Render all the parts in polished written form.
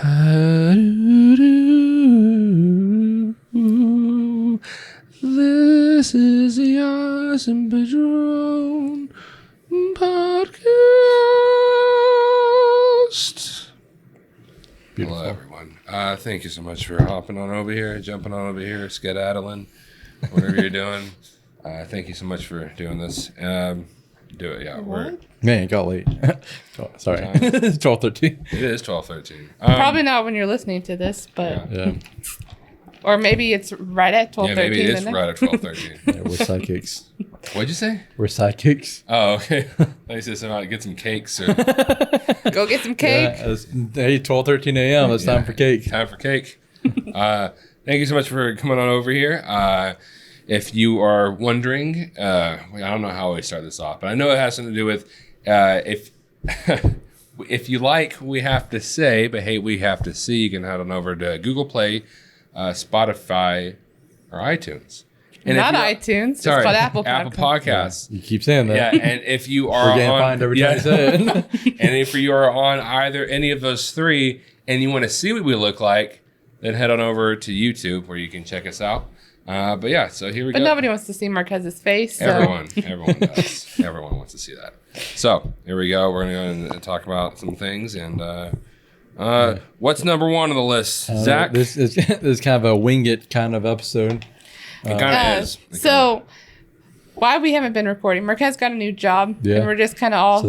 This is the Awesome Padron podcast. Beautiful. Hello, everyone. Thank you so much for hopping on over here, jumping on over here, skedaddling, whatever you're doing. Thank you so much for doing this. Do it, yeah. Man, it got late. Sorry. It's 12:13. It is 12:13. Probably not when you're listening to this, but... Yeah. Or maybe it's right at 12:13. Yeah, maybe it is right at 12:13. Yeah, we're sidekicks. What'd you say? We're sidekicks. Oh, okay. I said something about get some cakes. Or... Go get some cake. Yeah, hey, 12:13 a.m. It's time for cake. Time for cake. Thank you so much for coming on over here. If you are wondering, I don't know how we start this off, but I know it has something to do with if if you like We Have to Say, but hate We Have to See, you can head on over to Google Play, Spotify, or iTunes. And not iTunes. Sorry, it's called Apple Podcasts. Yeah, you keep saying that. Yeah, and if you are we're getting fined every time you say it. And if you are on any of those three and you want to see what we look like, then head on over to YouTube where you can check us out. But yeah, so here we go. But nobody wants to see Marquez's face. So. Everyone does. Everyone wants to see that. So here we go. We're going to talk about some things. And what's number one on the list, Zach? This is kind of a wing it kind of episode. It kind of is. So why we haven't been recording? Marquez got a new job. Yeah. And we're just kind of all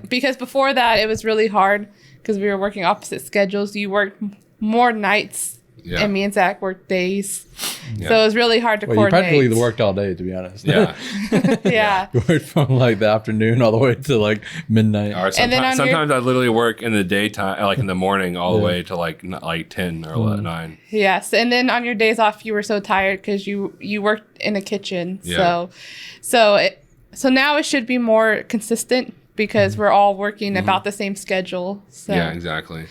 because before that it was really hard because we were working opposite schedules. You worked more nights. Yeah. And me and Zach worked days. Yeah. So it was really hard to coordinate. You practically worked all day, to be honest. Yeah. Yeah. You worked from like the afternoon all the way to like midnight. Or sometimes I literally work in the daytime, like in the morning, all the way to like 10 or 9. Yes. And then on your days off, you were so tired because you worked in the kitchen. Yeah. So now it should be more consistent because we're all working about the same schedule. So. Yeah, exactly.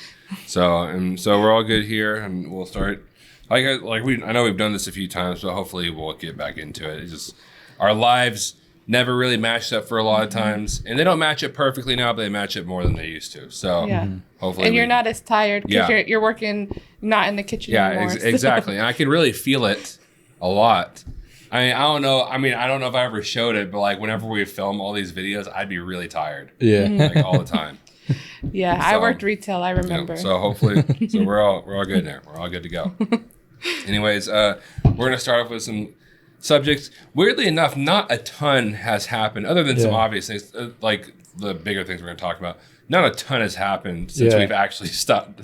So we're all good here, and we'll start. I know we've done this a few times, but hopefully we'll get back into it. It's just our lives never really matched up for a lot of times, and they don't match up perfectly now, but they match up more than they used to. So hopefully, and you're not as tired because you're working not in the kitchen anymore. Yeah, exactly. And I can really feel it a lot. I don't know if I ever showed it, but like whenever we film all these videos, I'd be really tired. Yeah, like all the time. Yeah, so, I worked retail. I remember. Yeah, so hopefully, we're all good there. We're all good to go. Anyways, we're gonna start off with some subjects. Weirdly enough, not a ton has happened, other than some obvious things, like the bigger things we're gonna talk about. Not a ton has happened since we've actually stopped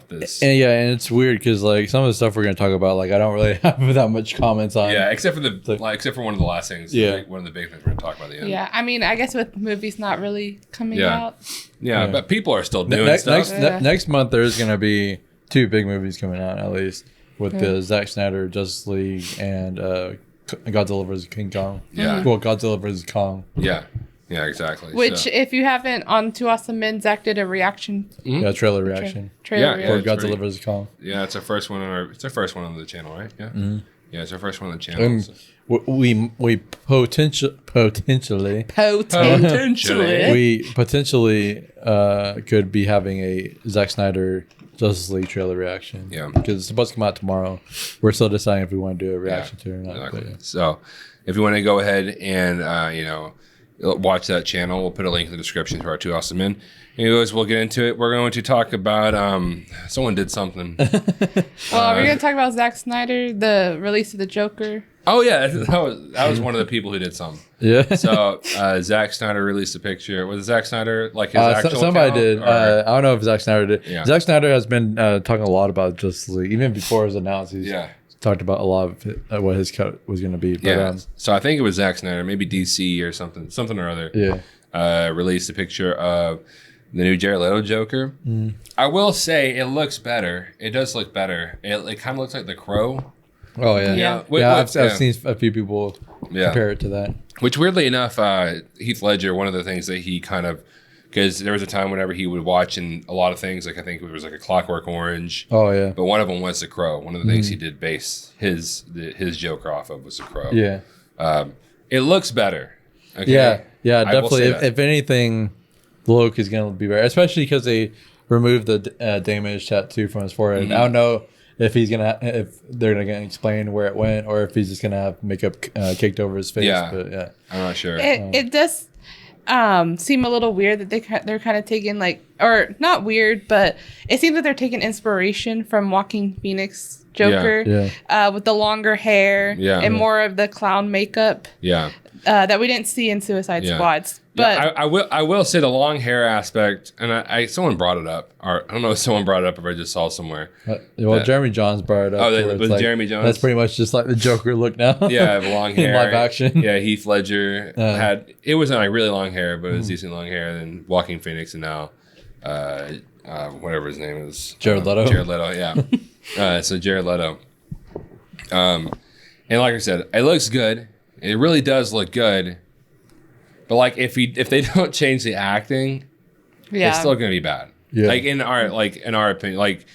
this. And it's weird because like some of the stuff we're gonna talk about, like I don't really have that much comments on. Yeah, except for one of the last things. Yeah, one of the big things we're gonna talk about at the end. Yeah, I mean, I guess with movies not really coming out. Yeah, but people are still doing stuff. Next month there's gonna be 2 big movies coming out at least with the Zack Snyder Justice League and Godzilla vs. King Kong. Yeah, well, Godzilla vs. Kong. Yeah. Yeah, exactly. Which, if you haven't, on Two Awesome Men, Zach did a reaction. Mm-hmm. Yeah, trailer reaction. Trailer for Godzilla vs. Kong. Yeah, it's our first one on the channel, right? Yeah. Mm-hmm. Yeah, it's our first one on the channel. We potentially could be having a Zack Snyder Justice League trailer reaction. Yeah, because it's supposed to come out tomorrow. We're still deciding if we want to do a reaction to it or not. Exactly. So, if you want to go ahead and watch that channel, we'll put a link in the description to our Two Awesome Men. Anyways, we'll get into it. We're going to talk about someone did something. Well, we're going to talk about Zack Snyder, the release of the Joker. Oh yeah, that was one of the people who did something. Yeah. So Zack Snyder released a picture. Was Zack Snyder like his actual somebody account, did. I don't know if Zack Snyder did. Yeah. Zack Snyder has been talking a lot about Justice League even before it was announced. He's talked about a lot of what his cut was going to be. But, so I think it was Zack Snyder, maybe DC or something or other. Yeah. Released a picture of the new Jared Leto Joker. Mm. I will say it looks better. It does look better. It kind of looks like The Crow. Oh yeah. I've seen a few people compare it to that. Which weirdly enough, Heath Ledger, one of the things that he kind of, because there was a time whenever he would watch in a lot of things, like I think it was like a Clockwork Orange. Oh yeah. But one of them was The Crow. One of the things he did base his Joker off of was The Crow. Yeah. It looks better. Okay? Yeah, definitely. If anything, the look is going to be better, especially because they remove the damage tattoo from his forehead. I don't know if they're gonna explain where it went, or if he's just gonna have makeup caked over his face. Yeah. But yeah, I'm not sure. It does seem a little weird that they're kind of taking or not weird, but it seems that they're taking inspiration from Joaquin Phoenix Joker with the longer hair and more of the clown makeup that we didn't see in Suicide Squads. But I will say the long hair aspect, and someone brought it up, or I don't know if someone brought it up or I just saw somewhere. Jeremy Johns brought it up. With Jeremy Johns? That's pretty much just like the Joker look now. Yeah, long hair. In live action. Yeah, Heath Ledger it wasn't like really long hair, but it was decent long hair. Then Joaquin Phoenix, and now whatever his name is. Jared Leto. Jared Leto, yeah. So Jared Leto. And like I said, it looks good. It really does look good. But like if they don't change the acting, it's still gonna be bad. Yeah. Like in our opinion. Like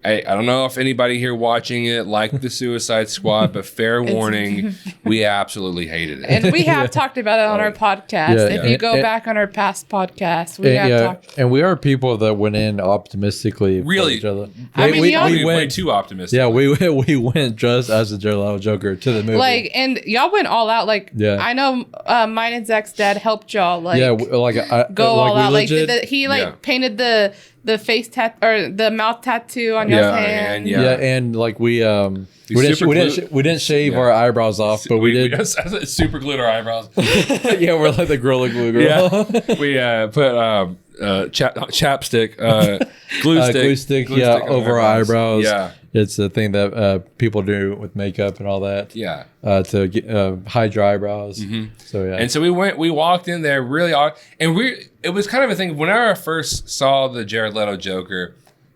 I don't know if anybody here watching it liked the Suicide Squad, but fair warning, we absolutely hated it. And we have talked about it on our podcast. If you go back on our past podcasts, we have talked. And we are people that went in optimistically. Really? For each other. We went way too optimistic. Yeah, we went just as the Jared Leto Joker to the movie. And y'all went all out. I know mine and Zach's dad helped y'all. Go all out. Legit, he painted the face or the mouth tattoo on your hand. And like we didn't shave our eyebrows off, but we did just super glued our eyebrows. Yeah, we're like the Gorilla Glue girl. Yeah. We put chapstick, glue stick over our eyebrows. Yeah. It's a thing that people do with makeup and all that. Yeah. To get, hide your eyebrows. Mm-hmm. So yeah. And so we walked in there really odd, and it was kind of a thing. Whenever I first saw the Jared Leto Joker,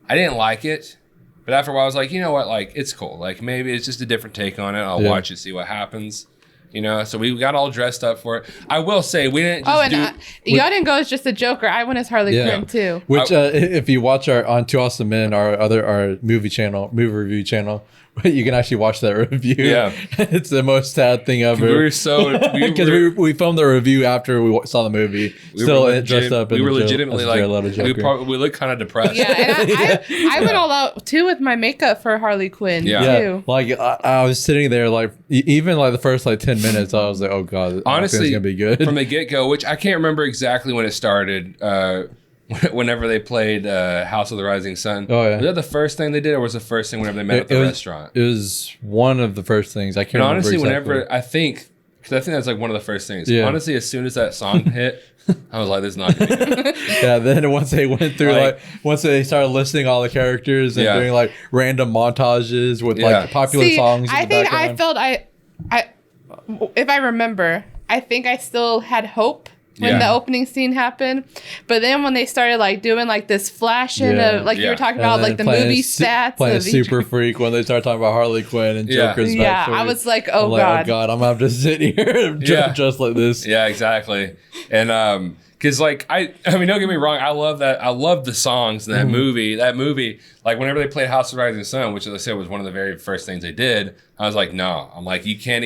I didn't like it, but after a while I was like, you know what, like it's cool. Like maybe it's just a different take on it. I'll watch it, see what happens. You know, so we got all dressed up for it. I will say we didn't. Y'all didn't go as just a Joker. I went as Harley Quinn too. Which, if you watch on Two Awesome Men, our movie review channel, you can actually watch that review. Yeah, it's the most sad thing ever. We were so because we filmed the review after we saw the movie. Dressed up. We were legitimately we looked kind of depressed. Yeah, and I went all out too with my makeup for Harley Quinn. Too. Like I was sitting there, like even like the first 10 minutes, I was like, oh god, honestly, it's gonna be good from the get go. Which I can't remember exactly when it started. Whenever they played House of the Rising Sun. Oh, yeah. Was that the first thing they did, or was it the first thing whenever they met at the restaurant? It was one of the first things. I can't remember honestly, exactly. because I think that's like one of the first things. Yeah. Honestly, as soon as that song hit, I was like, this is not going to be good. Yeah, then once they went through, once they started listing all the characters and doing random montages with popular songs. I think I felt if I remember, I think I still had hope when the opening scene happened, but then when they started doing this flashing of you were talking about the movie stats, playing Super Freak when they started talking about Harley Quinn and Joker's backstory. I was like, oh god, I'm gonna have to sit here just like this. Yeah, exactly. And because I mean, don't get me wrong, I love the songs in that movie. That movie, whenever they played House of Rising Sun, which as I said was one of the very first things they did, I was like, no. I'm like, you don't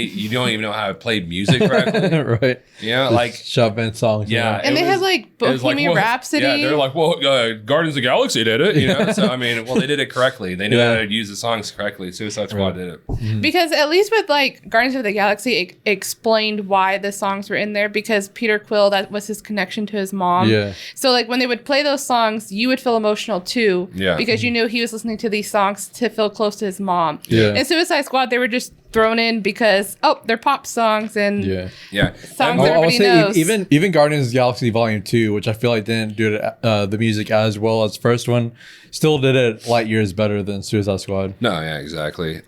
even know how to play music correctly. Right. Yeah, shove in songs. Yeah. And they had Bohemian Rhapsody. Yeah, they're like, well, Guardians of the Galaxy did it, you know? So, I mean, they did it correctly. They knew how to use the songs correctly. Suicide Squad did it. Mm-hmm. Because at least with Guardians of the Galaxy, it explained why the songs were in there, because Peter Quill, that was his connection to his mom. Yeah. So when they would play those songs, you would feel emotional too. Yeah. Because you knew he was listening to these songs to feel close to his mom. Yeah. In Suicide Squad, they were just thrown in because they're pop songs and songs everybody knows. Even Guardians of the Galaxy Volume 2, which I feel like didn't do the music as well as the first one, still did it light years better than Suicide Squad. No, yeah, exactly.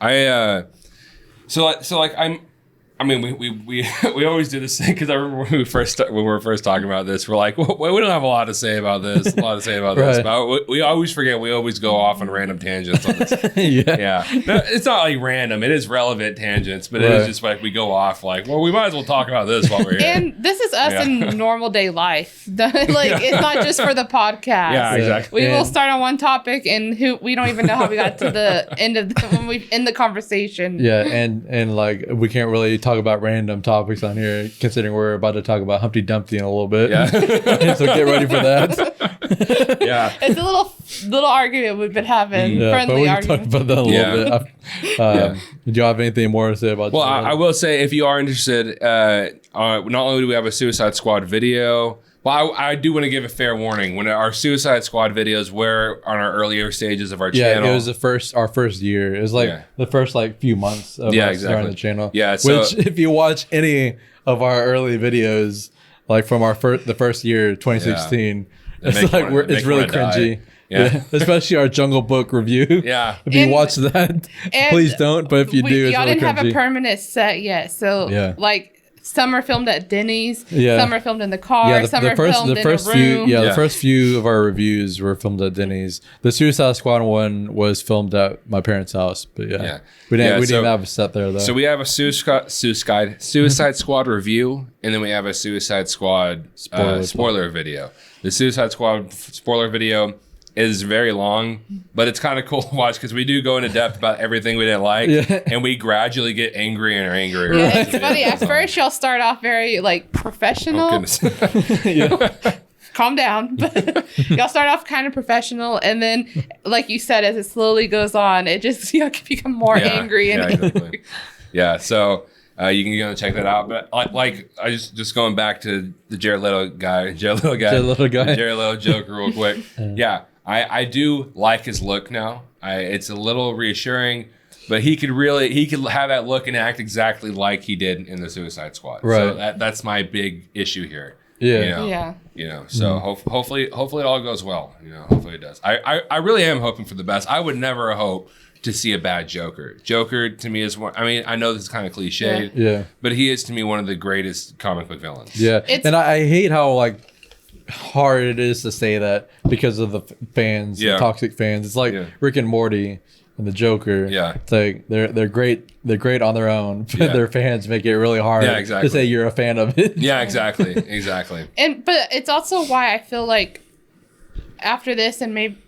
I mean, we always do this thing, because I remember when we were first talking about this, we're like, well, we don't have a lot to say about this, Right. But we always forget, we always go off on random tangents on this. Yeah. No, it's not random, it is relevant tangents, but it is just we go off well, we might as well talk about this while we're here. And this is us in normal day life. It's not just for the podcast. Yeah, exactly. We will start on one topic and we don't even know how we got to the end of when we end the conversation. Yeah, and we can't really talk about random topics on here, considering we're about to talk about Humpty Dumpty in a little bit. Yeah. So get ready for that. Yeah. It's a little argument we've been having. Yeah, but we friendly can talk argument. about that a little bit. Do you have anything more to say about? Well, Jared? I will say, if you are interested, not only do we have a Suicide Squad video. Well, I do want to give a fair warning. When our Suicide Squad videos were on our earlier stages of our channel. Yeah, it was our first year. It was like the first few months of us starting the channel. Yeah, so, which if you watch any of our early videos, like from the first year, 2016, it's like it's really cringy. Yeah. Especially our Jungle Book review. Yeah. If you watch that, please don't. But if you do, it's y'all really didn't have cringy. a permanent set yet, so like. Some are filmed at Denny's. Yeah. Some are filmed in the car. Yeah, some are filmed in a room. The first few of our reviews were filmed at Denny's. The Suicide Squad one was filmed at my parents' house. But we didn't have a set there though. So we have a Suicide Squad review, and then we have a Suicide Squad spoiler video. The Suicide Squad spoiler video is very long, but it's kind of cool to watch because we do go into depth about everything we didn't like, and we gradually get angrier and angrier. Yeah, it's funny. At first, y'all start off very like professional. Calm down. But y'all start off kind of professional, and then, like you said, as it slowly goes on, it just can become more angry and angry. Yeah, so you can go and check that out. But like I just going back to the Jared Leto Joker real quick. Yeah. I do like his look now. It's a little reassuring, but he could have that look and act exactly like he did in the Suicide Squad. Right. So that's my big issue here. Yeah. So hopefully it all goes well. Hopefully it does. I really am hoping for the best. I would never hope to see a bad Joker. Joker to me is one. I mean, I know this is kind of cliched. But he is to me one of the greatest comic book villains. Yeah. And I hate how hard it is to say that because of the fans, the toxic fans. It's like Rick and Morty and the Joker. Yeah, it's like they're great on their own, but their fans make it really hard to say you're a fan of it. Yeah, exactly. But it's also why I feel like after this, and maybe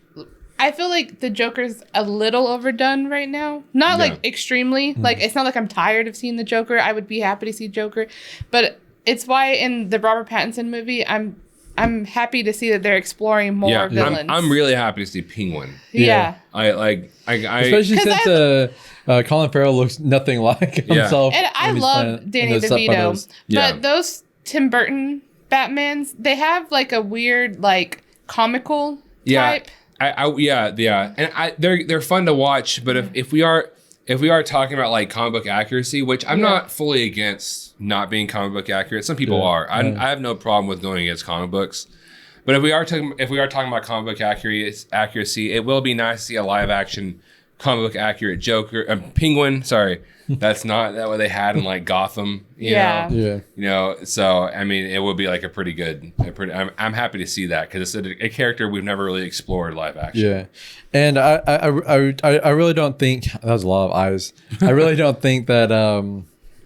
I feel like the Joker's a little overdone right now. Not like extremely. Like it's not like I'm tired of seeing the Joker. I would be happy to see Joker, but it's why in the Robert Pattinson movie, I'm happy to see that they're exploring more villains. I'm really happy to see Penguin. Yeah. I especially since Colin Farrell looks nothing like himself. And I love Danny DeVito, but those Tim Burton Batmans, they have like a weird like comical type. And they're fun to watch, but if we are talking about like comic book accuracy, which I'm not fully against not being comic book accurate. Some people are. I have no problem with going against comic books. But if we are talking about comic book accuracy, it will be nice to see a live action comic book accurate Joker, Penguin. Sorry, that's not that what they had in like Gotham. You know? So I mean, it would be like I'm happy to see that because it's a character we've never really explored live action. Yeah, and I really don't think that was a lot of eyes. I really don't think that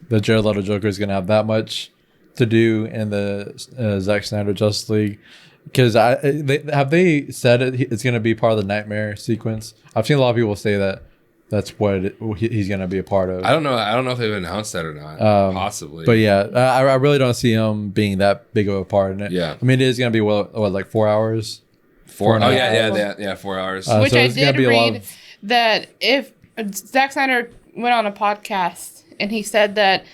the Jared Leto Joker is gonna have that much to do in the Zack Snyder Justice League. Because they said it's going to be part of the Nightmare sequence. I've seen a lot of people say that that's what he's going to be a part of. I don't know if they've announced that or not. Possibly. But yeah, I really don't see him being that big of a part in it. Yeah. I mean, it is going to be like 4 hours. 4 hours. 4 hours. Which so I did read that if Zack Snyder went on a podcast and he said that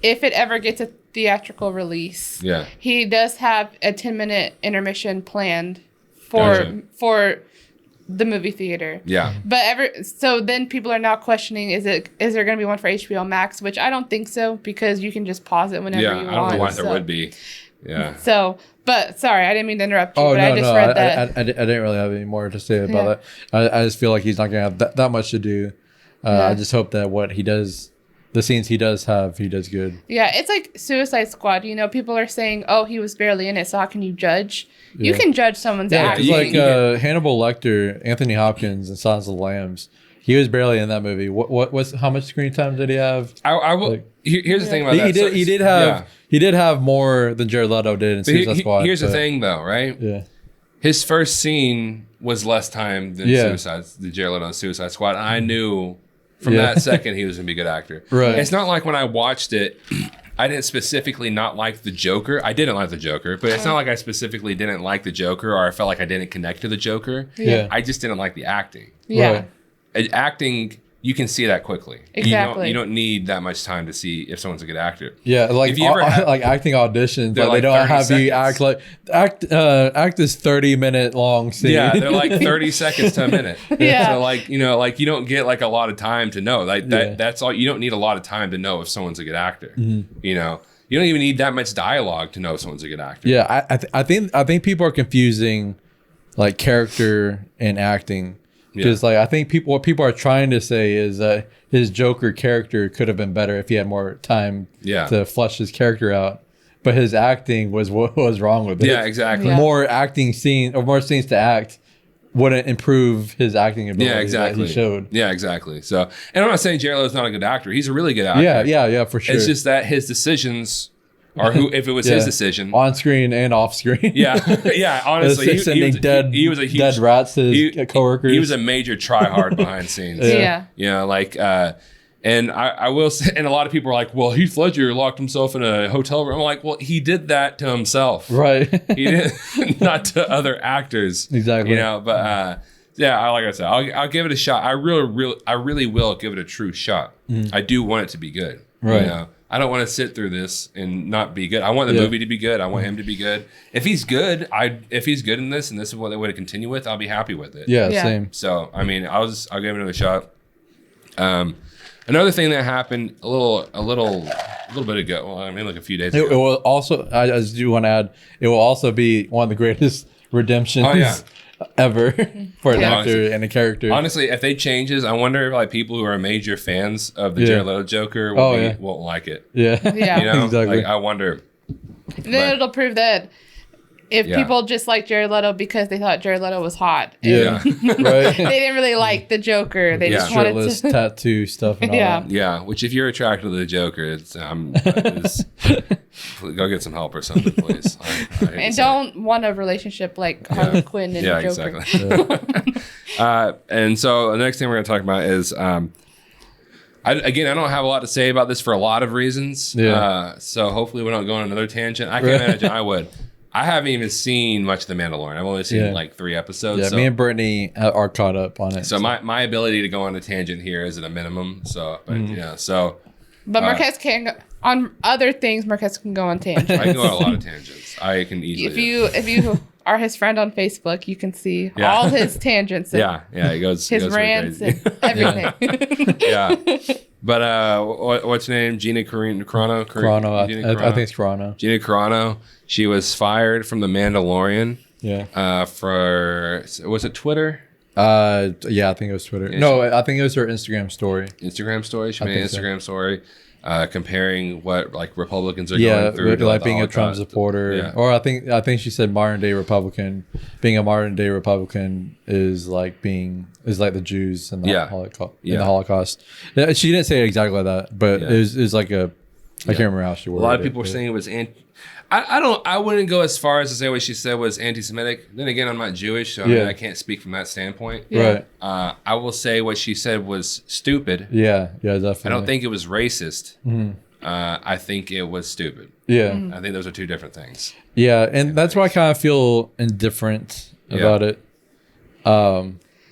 if it ever gets a theatrical release, he does have a 10-minute intermission planned for the movie theater. Yeah. But so then people are now questioning, is there going to be one for HBO Max? Which I don't think so, because you can just pause it whenever you want. Yeah, I don't know why there would be. Yeah. So, but sorry, I didn't mean to interrupt you, I just read that. I didn't really have any more to say about that. I just feel like he's not going to have that much to do. I just hope that what he does, the scenes he does have, he does good. Yeah, it's like Suicide Squad. You know, people are saying, "Oh, he was barely in it, so how can you judge?" Yeah. You can judge someone's acting. Yeah, like Hannibal Lecter, Anthony Hopkins, and Silence of the Lambs. He was barely in that movie. How much screen time did he have? I will. Here's the thing about that. He did have more than Jared Leto did in Suicide Squad. Here's the thing, though, right? Yeah. His first scene was less time than the Jared Leto Suicide Squad. And I knew from that second he was gonna be a good actor. Right. It's not like when I watched it, I didn't specifically not like the Joker. I didn't like the Joker, but it's not like I specifically didn't like the Joker or I felt like I didn't connect to the Joker. Yeah. I just didn't like the acting. Yeah. Right. Acting, you can see that quickly. Exactly. You don't need that much time to see if someone's a good actor. Yeah, like If you ever had- like acting auditions, They're like they like don't have 30 you act this 30-minute long scene. Yeah, they're like 30 seconds to a minute. Yeah. So like, you don't get like a lot of time to know. Like Yeah. that's all. You don't need a lot of time to know if someone's a good actor. Mm-hmm. You don't even need that much dialogue to know if someone's a good actor. Yeah, I think people are confusing like character and acting. Because like I think what people are trying to say is that his Joker character could have been better if he had more time to flesh his character out. But his acting was what was wrong with it. Yeah, exactly. Yeah. More scenes to act wouldn't improve his acting ability. Yeah, exactly. That he showed. Yeah, exactly. So, and I'm not saying Jared Leto's not a good actor. He's a really good actor. Yeah, for sure. It's just that his decisions are if it was his decision. on screen and off screen. Yeah. Honestly, sending he was a huge dead rats to his coworkers. He was a major tryhard behind scenes. Yeah. And I will say, and a lot of people are like, well, Heath Ledger locked himself in a hotel room. I'm like, well, he did that to himself. Right. He did not to other actors. Exactly. But like I said, I'll give it a shot. I really will give it a true shot. I do want it to be good. Right. I don't want to sit through this and not be good. I want the movie to be good. I want him to be good. If he's good, if he's good in this and this is what they want to continue with, I'll be happy with it. Yeah, Yeah. same. So I'll give it another shot. Another thing that happened a little bit ago. Well, I mean, like a few days It ago. will also, I just do want to add, it will also be one of the greatest redemptions ever for an Yeah. actor and a character. Honestly, if they changes, I wonder if like people who are major fans of the Yeah. Jared Leto Joker won't like it. Yeah. Yeah. Exactly. Like I wonder. And then it'll prove that if Yeah. people just like Jared Leto because they thought Jared Leto was hot. Yeah. They Right. didn't really like the Joker. They just wanted Shirtless to. tattoo stuff and all Yeah. that. Yeah, which if you're attracted to the Joker, it's go get some help or something, please. I hate to And say don't want a relationship like Harley Quinn and Yeah, the Joker. exactly. And so the next thing we're going to talk about is, I don't have a lot to say about this for a lot of reasons. Yeah. So hopefully we don't go on another tangent. I can't imagine I would. I haven't even seen much of The Mandalorian. I've only seen like 3 episodes. Yeah, so, me and Brittany are caught up on it. so my ability to go on a tangent here is at a minimum. So, but so But Marquez can go, on other things. Marquez can go on tangents. I can go on a lot of tangents. I can easily. If you are his friend on Facebook, you can see all his tangents. And it goes. his it goes really rants crazy. and everything. Yeah. But what's her name? Gina Carano? Carano, Gina I think it's Carano. Gina Carano. She was fired from The Mandalorian. Yeah. Was it Twitter? Yeah, I think it was Twitter. No, I think it was her Instagram story. Instagram story. She made an think so. Instagram story comparing what like Republicans are Yeah, going through. to, like the being a Trump Holocaust. supporter, Yeah. or I think she said modern day Republican. Being a modern day Republican is like the Jews in the Holocaust. In the Holocaust, yeah, she didn't say it exactly like that, but it was like a. I can't remember how she worded it. A lot of people were saying it was I wouldn't go as far as to say what she said was anti-Semitic. Then again, I'm not Jewish, so I mean, I can't speak from that standpoint. Right. I will say what she said was stupid. Yeah, definitely. I don't think it was racist. I think it was stupid. Yeah. I think those are two different things. Yeah, and that's why I kind of feel indifferent about it.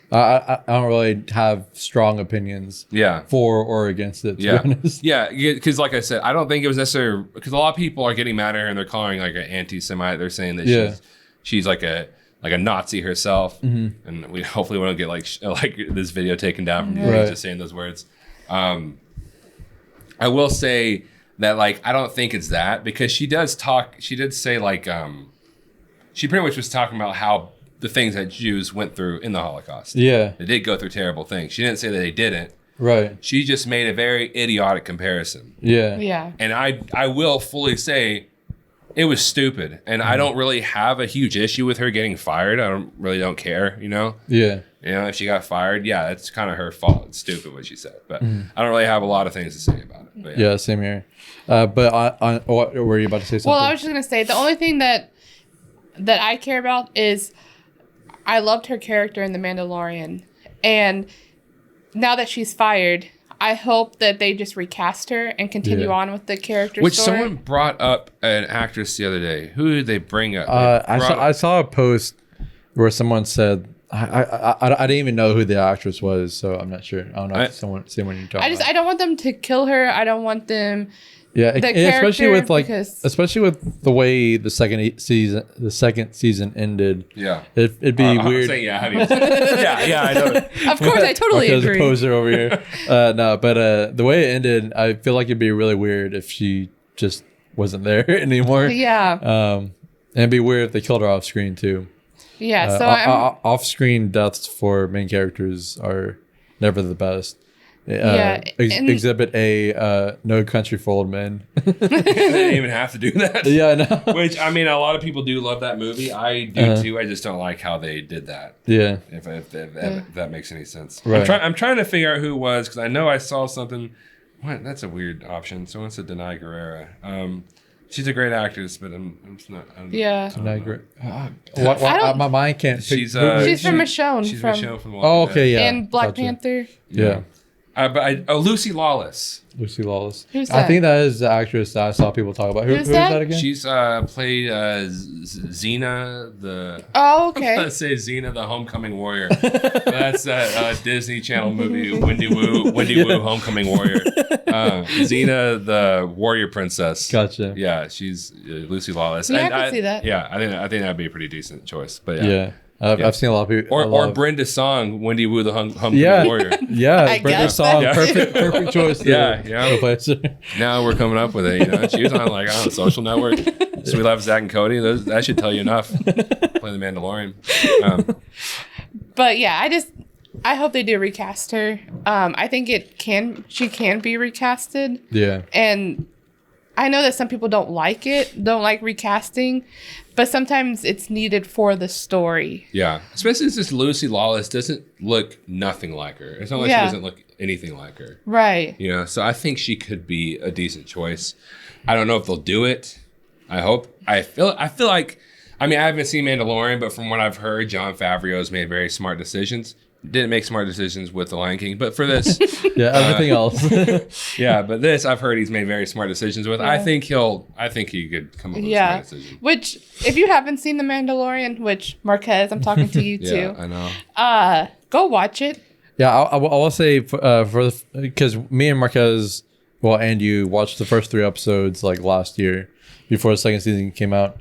I don't really have strong opinions. Yeah. For or against it. To be honest. Yeah, because like I said, I don't think it was necessarily because a lot of people are getting mad at her and they're calling her like an anti-Semite. They're saying that she's like a Nazi herself, and we hopefully won't get like this video taken down from you just saying those words. I will say that like I don't think it's that because she did say like she pretty much was talking about how the things that Jews went through in the Holocaust. Yeah. They did go through terrible things. She didn't say that they didn't. Right. She just made a very idiotic comparison. Yeah. Yeah. And I will fully say it was stupid. And I don't really have a huge issue with her getting fired. I don't care, you know? Yeah. You know, if she got fired, that's kind of her fault. It's stupid what she said. But I don't really have a lot of things to say about it. But Yeah, same here. But on what were you about to say something? Well, I was just gonna say the only thing that I care about is I loved her character in The Mandalorian, and now that she's fired, I hope that they just recast her and continue on with the character Which story. someone brought up an actress the other day. Who did they bring up? I saw a post where someone said, I didn't even know who the actress was, so I'm not sure. I don't know if someone you're talking about. I don't want them to kill her. I don't want them. Yeah, especially with because especially with the way the second season ended. Yeah, it'd be weird. Yeah, I know. Of course, I totally There's agree. a poser over here. No, but the way it ended, I feel like it'd be really weird if she just wasn't there anymore. Yeah. And it'd be weird if they killed her off screen too. Yeah. So off-screen deaths for main characters are never the best. Exhibit A, No Country for Old Men. They didn't even have to do that. Yeah, I know. Which, I mean, a lot of people do love that movie. I do too. I just don't like how they did that. Yeah. If that makes any sense. Right. I'm trying to figure out who it was because I know I saw something. What? That's a weird option. Someone said Denai Guerrera. She's a great actress, but I'm just not. Not great. My mind can't. She's from Michonne. She's from Michonne from Oh, okay, yeah. and Black Panther. Yeah. Lucy Lawless. Lucy Lawless. Who's I that? think that is the actress that I saw people talk about. Who's that again? She's played Xena the. Oh, okay. Let's say Xena the Homecoming Warrior. That's that Disney Channel movie Wendy Wu Homecoming Warrior. Xena the Warrior Princess. Gotcha. Yeah, she's Lucy Lawless. Yeah, I can see that. Yeah, I think that'd be a pretty decent choice. But Yeah. I've seen a lot of people. Or Brenda Song, Wendy Wu the Homecoming Warrior. Yeah, I Brenda guess Song, that- perfect choice. Yeah. Replace her. Now we're coming up with it. You know, she was on Social Network. So we love Zack and Cody. That should tell you enough. Play the Mandalorian. But yeah, I hope they do recast her. I think she can be recasted. Yeah. And I know that some people don't like recasting, but sometimes it's needed for the story. Yeah, especially since Lucy Lawless doesn't look nothing like her. It's not like she doesn't look anything like her. Right. You know, so I think she could be a decent choice. I don't know if they'll do it. I hope. I feel like, I mean, I haven't seen Mandalorian, but from what I've heard, Jon Favreau's made very smart decisions. Didn't make smart decisions with The Lion King, but for this, everything else. yeah, but this I've heard he's made very smart decisions with. Yeah. I think he could come up with a smart decision. Which, if you haven't seen The Mandalorian, which Marquez, I'm talking to you too. I know. Go watch it. Yeah, I will say because me and Marquez, and you watched the first 3 episodes like last year before the second season came out.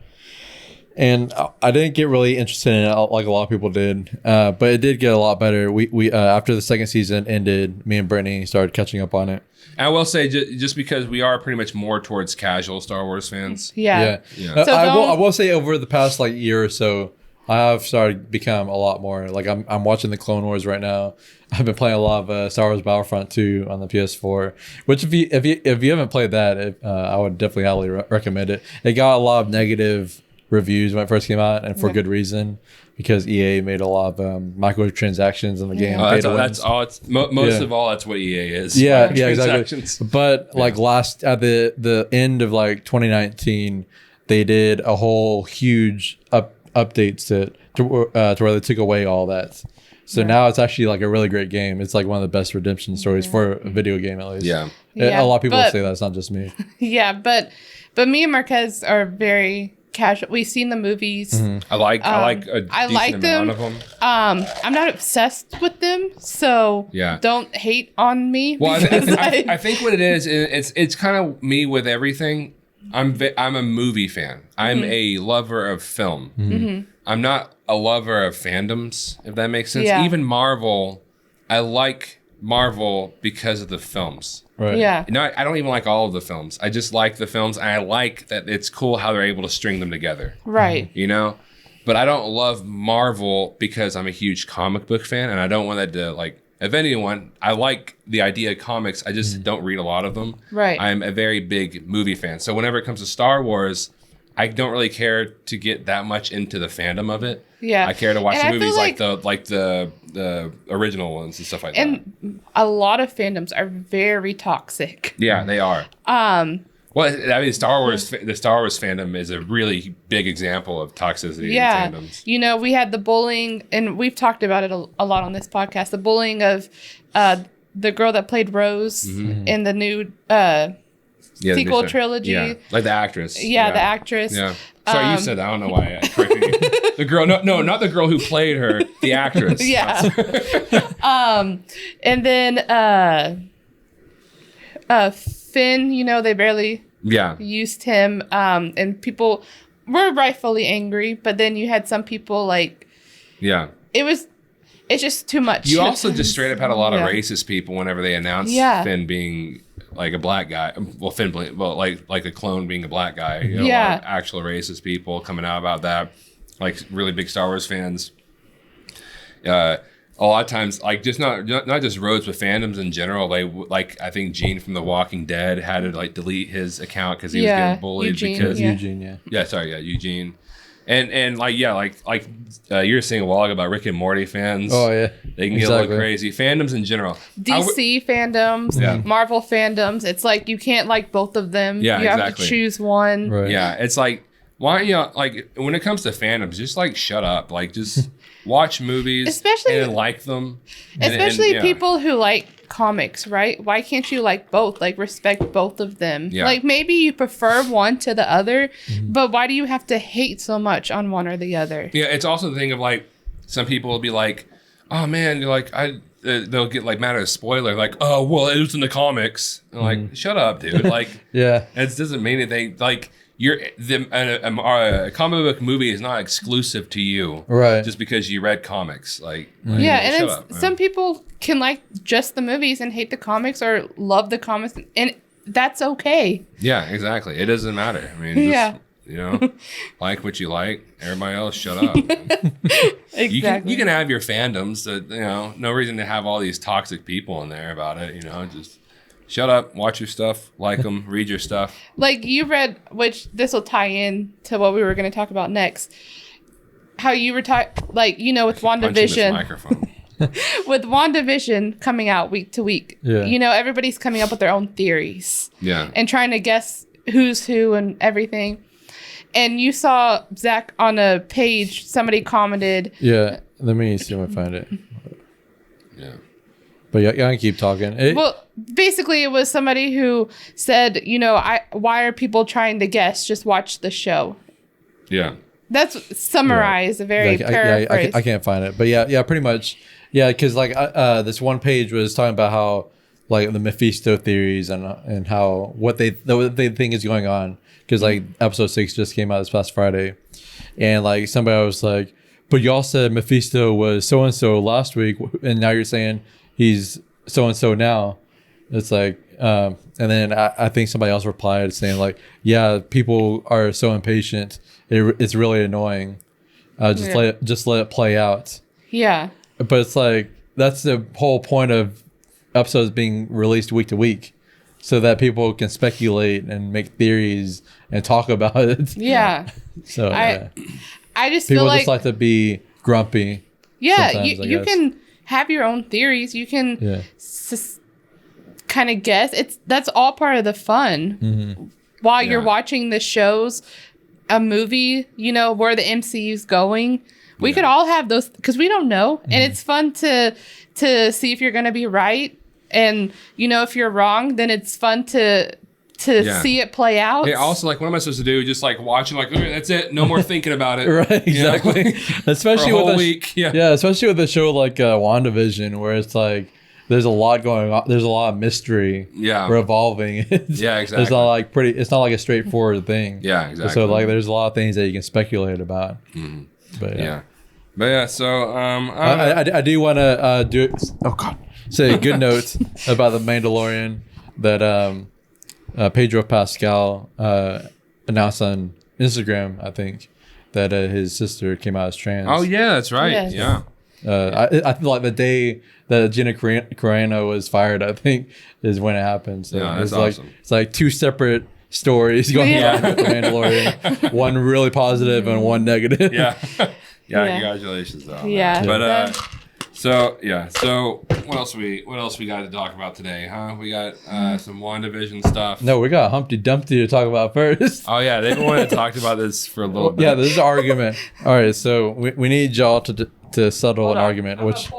And I didn't get really interested in it like a lot of people did, but it did get a lot better. We after the second season ended, me and Brittany started catching up on it. And I will say, just because we are pretty much more towards casual Star Wars fans. Yeah. So I will say over the past like year or so, I have started to become a lot more like I'm watching the Clone Wars right now. I've been playing a lot of Star Wars Battlefront 2 on the PS4, which if you haven't played that, I would definitely highly recommend it. It got a lot of negative reviews when it first came out, and for good reason, because EA made a lot of microtransactions in the game. That's all. It's most of all. That's what EA is. Yeah, exactly. But like at the end of like 2019, they did a whole huge updates to where they took away all that. So now it's actually like a really great game. It's like one of the best redemption stories for a video game, at least. Yeah. A lot of people say that. It's not just me. Yeah, but me and Marquez are very casual. We've seen the movies. Mm-hmm. I like a decent amount of them. I'm not obsessed with them, so don't hate on me. Well, I think what it is, it's kind of me with everything. I'm a movie fan. I'm a lover of film. Mm-hmm. I'm not a lover of fandoms, if that makes sense. Yeah. Even Marvel, I like Marvel because of the films. Right. Yeah. No, I don't even like all of the films. I just like the films, and I like that it's cool how they're able to string them together. Right. You know? But I don't love Marvel because I'm a huge comic book fan, and I don't want that to, like, if anyone, I like the idea of comics. I just don't read a lot of them. Right. I'm a very big movie fan. So whenever it comes to Star Wars, I don't really care to get that much into the fandom of it. Yeah. I care to watch the movies like the original ones and stuff like that. And a lot of fandoms are very toxic. Yeah, they are. Well, I mean, the Star Wars fandom is a really big example of toxicity in fandoms. You know, we had the bullying, and we've talked about it a lot on this podcast, the bullying of the girl that played Rose in the new sequel trilogy. Yeah, like the actress. Yeah, the actress. Yeah. Sorry, you said that. I don't know why I corrected you. The girl, no, not the girl who played her, the actress. Yeah. And then Finn, you know, they barely used him. And people were rightfully angry, but then you had some people like, it's just too much. You also just straight up had a lot of racist people whenever they announced Finn being like a black guy. Well, Finn, like a clone being a black guy. You know, a lot of actual racist people coming out about that. Like really big Star Wars fans. A lot of times, like just not just Rhodes, but fandoms in general. They like I think Gene from The Walking Dead had to like delete his account because he was getting bullied because Eugene. Eugene. And like you were saying a while ago about Rick and Morty fans. Oh yeah, they can get a little crazy. Fandoms in general, DC fandoms, Marvel fandoms. It's like you can't like both of them. Yeah, you have to choose one. Right. Yeah, it's like why don't you like when it comes to fandoms, just like shut up, like just watch movies, especially and like them, especially people who like comics, right? Why can't you like both? Like respect both of them. Yeah. Like maybe you prefer one to the other, but why do you have to hate so much on one or the other? Yeah, it's also the thing of like some people will be like, oh man, you're like they'll get like mad at a spoiler, like, oh well, it was in the comics. And like, shut up, dude. Like, it doesn't mean anything. Like. A comic book movie is not exclusive to you, right? Just because you read comics, and some people can like just the movies and hate the comics, or love the comics, and that's okay. Yeah, exactly. It doesn't matter. I mean, you know, like what you like. Everybody else, shut up. Exactly. You can have your fandoms. That no reason to have all these toxic people in there about it. just. Shut up, watch your stuff, like them, read your stuff. Like you read, which this will tie in to what we were going to talk about next. How you were with WandaVision. With WandaVision coming out week to week, everybody's coming up with their own theories. Yeah. And trying to guess who's who and everything. And you saw, Zack, on a page, somebody commented. Yeah, let me see if I find it. Yeah. But yeah, I can keep talking. Well, basically, it was somebody who said, why are people trying to guess? Just watch the show. Yeah. That's summarized, a very paraphrase. I can't find it. But yeah, pretty much. Yeah, because like this one page was talking about how like the Mephisto theories and how what they think is going on. Because like episode 6 just came out this past Friday. And like somebody was like, but y'all said Mephisto was so-and-so last week. And now you're saying he's so-and-so now. It's like, and then I think somebody else replied saying like, yeah, people are so impatient. It's really annoying. Just let it play out. Yeah. But it's like, that's the whole point of episodes being released week to week, so that people can speculate and make theories and talk about it. Yeah. So I just people feel like, just like to be grumpy. Yeah, you can have your own theories. You can kind of guess. That's all part of the fun. While you're watching the shows, a movie, where the MCU is going. We could all have those because we don't know, and it's fun to see if you're going to be right, and if you're wrong, then it's fun to see it play out. Yeah. Also, like, what am I supposed to do? Just like watching, like, okay, that's it. No more thinking about it. Right. Exactly. Especially for a whole with week. Yeah. Especially with a show like WandaVision, where it's like there's a lot going on. There's a lot of mystery. Revolving. Exactly. It's not like it's not like a straightforward thing. Yeah. Exactly. So like, there's a lot of things that you can speculate about. But so I do want to say a good note about the Mandalorian that Pedro Pascal announced on Instagram, I think, that his sister came out as trans. Oh yeah, that's right. Yes. Yeah. I feel like the day that Gina Carano was fired, I think, is when it happened. So that's awesome. It's like two separate stories going on with the Mandalorian. One really positive and one negative. Yeah. Congratulations though. Yeah. But so what else we got to talk about today, huh? We got some WandaVision stuff. No, we got Humpty Dumpty to talk about first. Oh yeah, they've been wanting to talk about this for a little bit. Yeah, this is an argument. All right, so we need y'all to settle an argument, which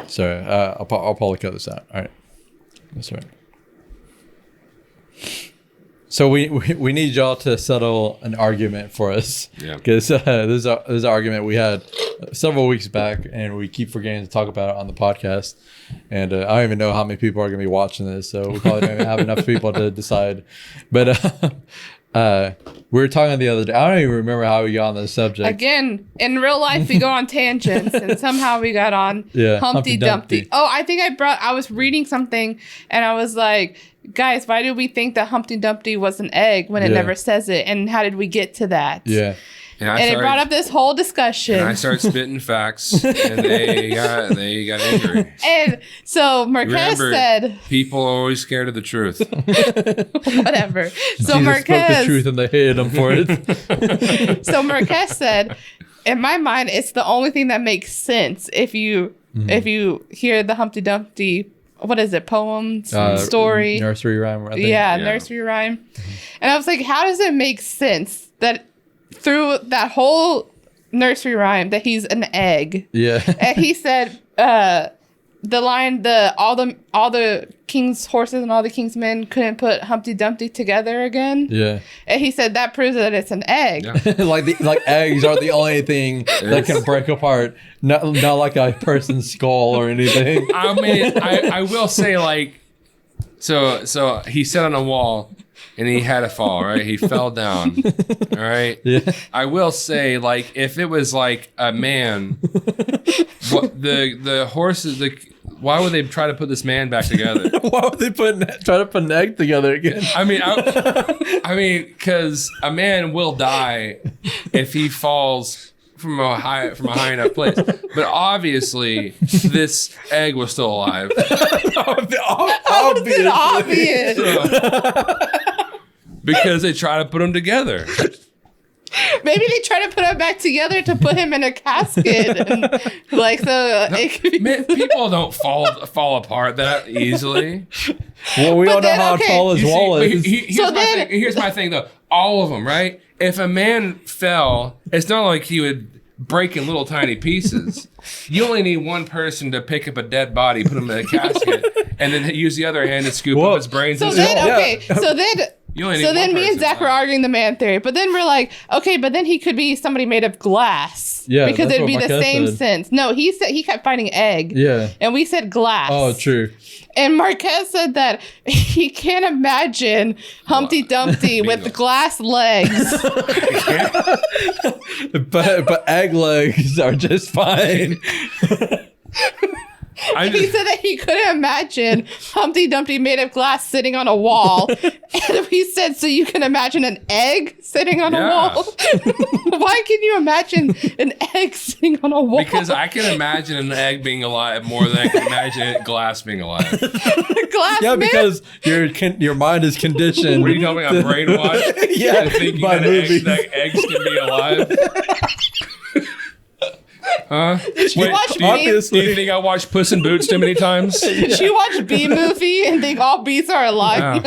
Sorry, I'll probably cut this out. All right. That's right. So we need y'all to settle an argument for us. Yeah. Because this is an argument we had several weeks back, and we keep forgetting to talk about it on the podcast. And I don't even know how many people are going to be watching this, so we probably don't even have enough people to decide. But we were talking the other day. I don't even remember how we got on this subject. Again, in real life, we go on tangents, and somehow we got on Humpty Dumpty. Oh, I think I was reading something, and I was like, guys, why do we think that Humpty Dumpty was an egg when it never says it? And how did we get to that? Yeah. And it brought up this whole discussion. And I started spitting facts, and they got angry. And so Marquez said, people are always scared of the truth. whatever. So Jesus Marquez spoke the truth, and they hated him for it. So Marquez said, in my mind, it's the only thing that makes sense if you hear the Humpty Dumpty. What is it? Poems, story, nursery rhyme. I think. Yeah, nursery rhyme. And I was like, how does it make sense that through that whole nursery rhyme that he's an egg? Yeah. And he said, the line, all the king's horses and all the king's men couldn't put Humpty Dumpty together again. Yeah. And he said that proves that it's an egg. Yeah. like eggs are the only thing that can break apart. Not like a person's skull or anything. I mean, I will say, like, so he sat on a wall and he had a fall, right? He fell down. All right. Yeah. I will say, like, if it was like a man, what the horses, why would they try to put this man back together? Why would they try to put an egg together again? I mean, because a man will die if he falls from a high enough place. But obviously, this egg was still alive. Obvious. Because they try to put them together. Maybe they try to put him back together to put him in a casket, and, like, so. Man, people don't fall apart that easily. Well, we all know how tall his wall is. Here's my thing, though. All of them, right? If a man fell, it's not like he would break in little tiny pieces. You only need one person to pick up a dead body, put him in a casket, and then use the other hand to scoop up his brains. So then me and Zach were arguing the man theory, but then we're like, okay, but then he could be somebody made of glass. Yeah, because it'd be the same sense. No, he said he kept finding egg. Yeah. And we said glass. Oh, true. And Marquez said that he can't imagine Humpty Dumpty with glass legs. but egg legs are just fine. He said that he couldn't imagine Humpty Dumpty made of glass sitting on a wall. And we said, so you can imagine an egg sitting on a wall? Why can you imagine an egg sitting on a wall? Because I can imagine an egg being alive more than I can imagine glass being alive. Glass yeah, man? because your mind is conditioned. What are you telling me? I'm brainwashed? Yeah, thinking by movies. that eggs can be alive? Huh? Did you watch do you think I watched Puss in Boots too many times? Did you watch B movie and think all bees are alive?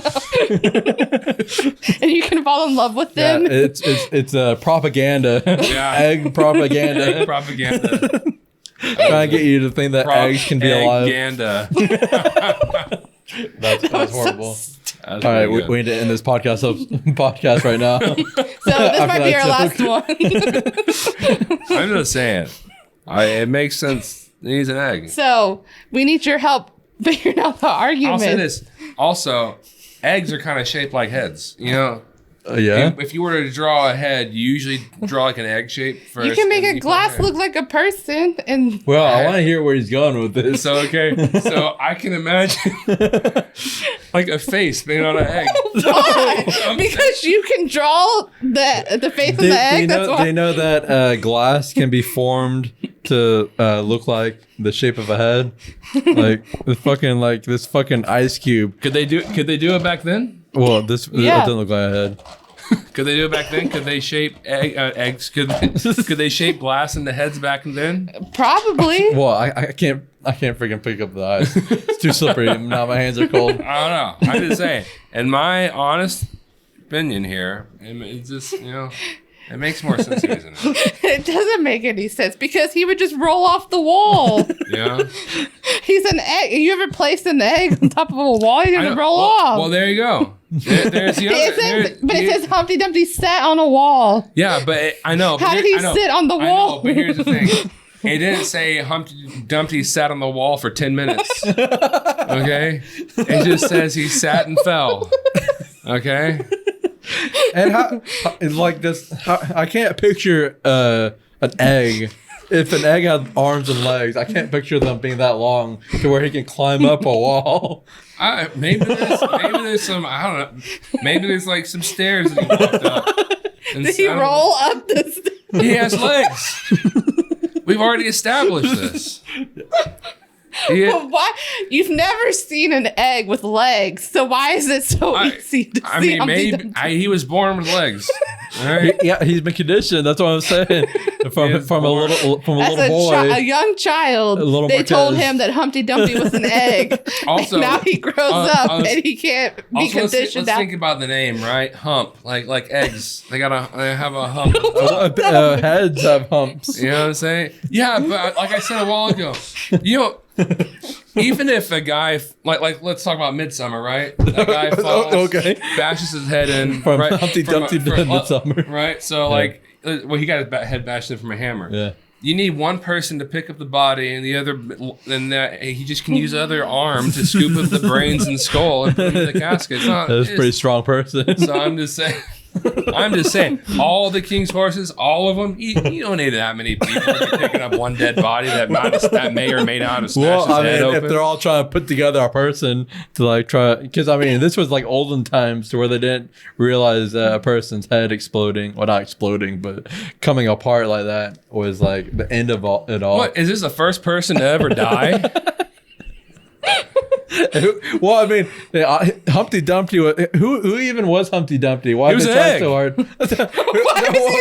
And you can fall in love with them? Yeah, it's propaganda. Yeah. Egg propaganda. Egg propaganda. Trying to get you to think that eggs can be alive. Propaganda. That's horrible. All right, we need to end this podcast right now. So this might be our last one. I'm just saying. It makes sense. He's an egg. So we need your help figuring out the argument. I'll say this. Also, eggs are kind of shaped like heads. You know? Yeah. If you were to draw a head, you usually draw like an egg shape first. You can make a glass look like a person. And well, I want to hear where he's going with this. So, so I can imagine like a face being on an egg. Why? Because you can draw the face of the egg. Do you know that glass can be formed to look like the shape of a head? Like this fucking ice cube. Could they do it back then? Well, this it doesn't look like a head. Could they do it back then? Could they shape eggs? Could they shape glass into heads back then? Probably. Well, I can't freaking pick up the ice. It's too slippery. Now my hands are cold. I don't know. I'm just saying. In my honest opinion here, it's just It makes more sense if he's an egg. It doesn't make any sense because he would just roll off the wall. Yeah. He's an egg. You ever placed an egg on top of a wall? You're going to roll off. Well, there you go. There's the other. It says Humpty Dumpty sat on a wall. Yeah, but I know. How did he sit on the wall? I know, but here's the thing. It didn't say Humpty Dumpty sat on the wall for 10 minutes. Okay? It just says he sat and fell. Okay? And how it's like this? I can't picture an egg. If an egg had arms and legs, I can't picture them being that long to where he can climb up a wall. Maybe there's some, I don't know. Maybe there's like some stairs that he walked up. Did he roll up the stairs? He has legs. We've already established this. But why? You've never seen an egg with legs, so why is it so easy to see? Maybe he was born with legs. All right? Yeah, he's been conditioned. That's what I'm saying. From a little boy, a young child, they told him that Humpty Dumpty was an egg. Also, and now he grows up and he can't be conditioned. Let's think about the name, right? Hump, like eggs. They have a hump. Heads have humps. You know what I'm saying? Yeah, but like I said a while ago, you know. Even if a guy like let's talk about Midsummer, right? That guy falls, bashes his head in from Humpty Dumpty to Midsummer, right? So he got his head bashed in from a hammer. Yeah. You need one person to pick up the body, and the other, he just can use the other arm to scoop up the brains and skull and put them in the casket. That's a pretty strong person. So I'm just saying, all the king's horses, all of them. You don't need that many people picking up one dead body that may or may not have smashed his head open. If they're all trying to put together a person to try, because this was like olden times to where they didn't realize that a person's head exploding, well, not exploding, but coming apart like that was like the end of it all. What, is this the first person to ever die? Well, Humpty Dumpty. Who even was Humpty Dumpty? Why did they try so hard? Why is he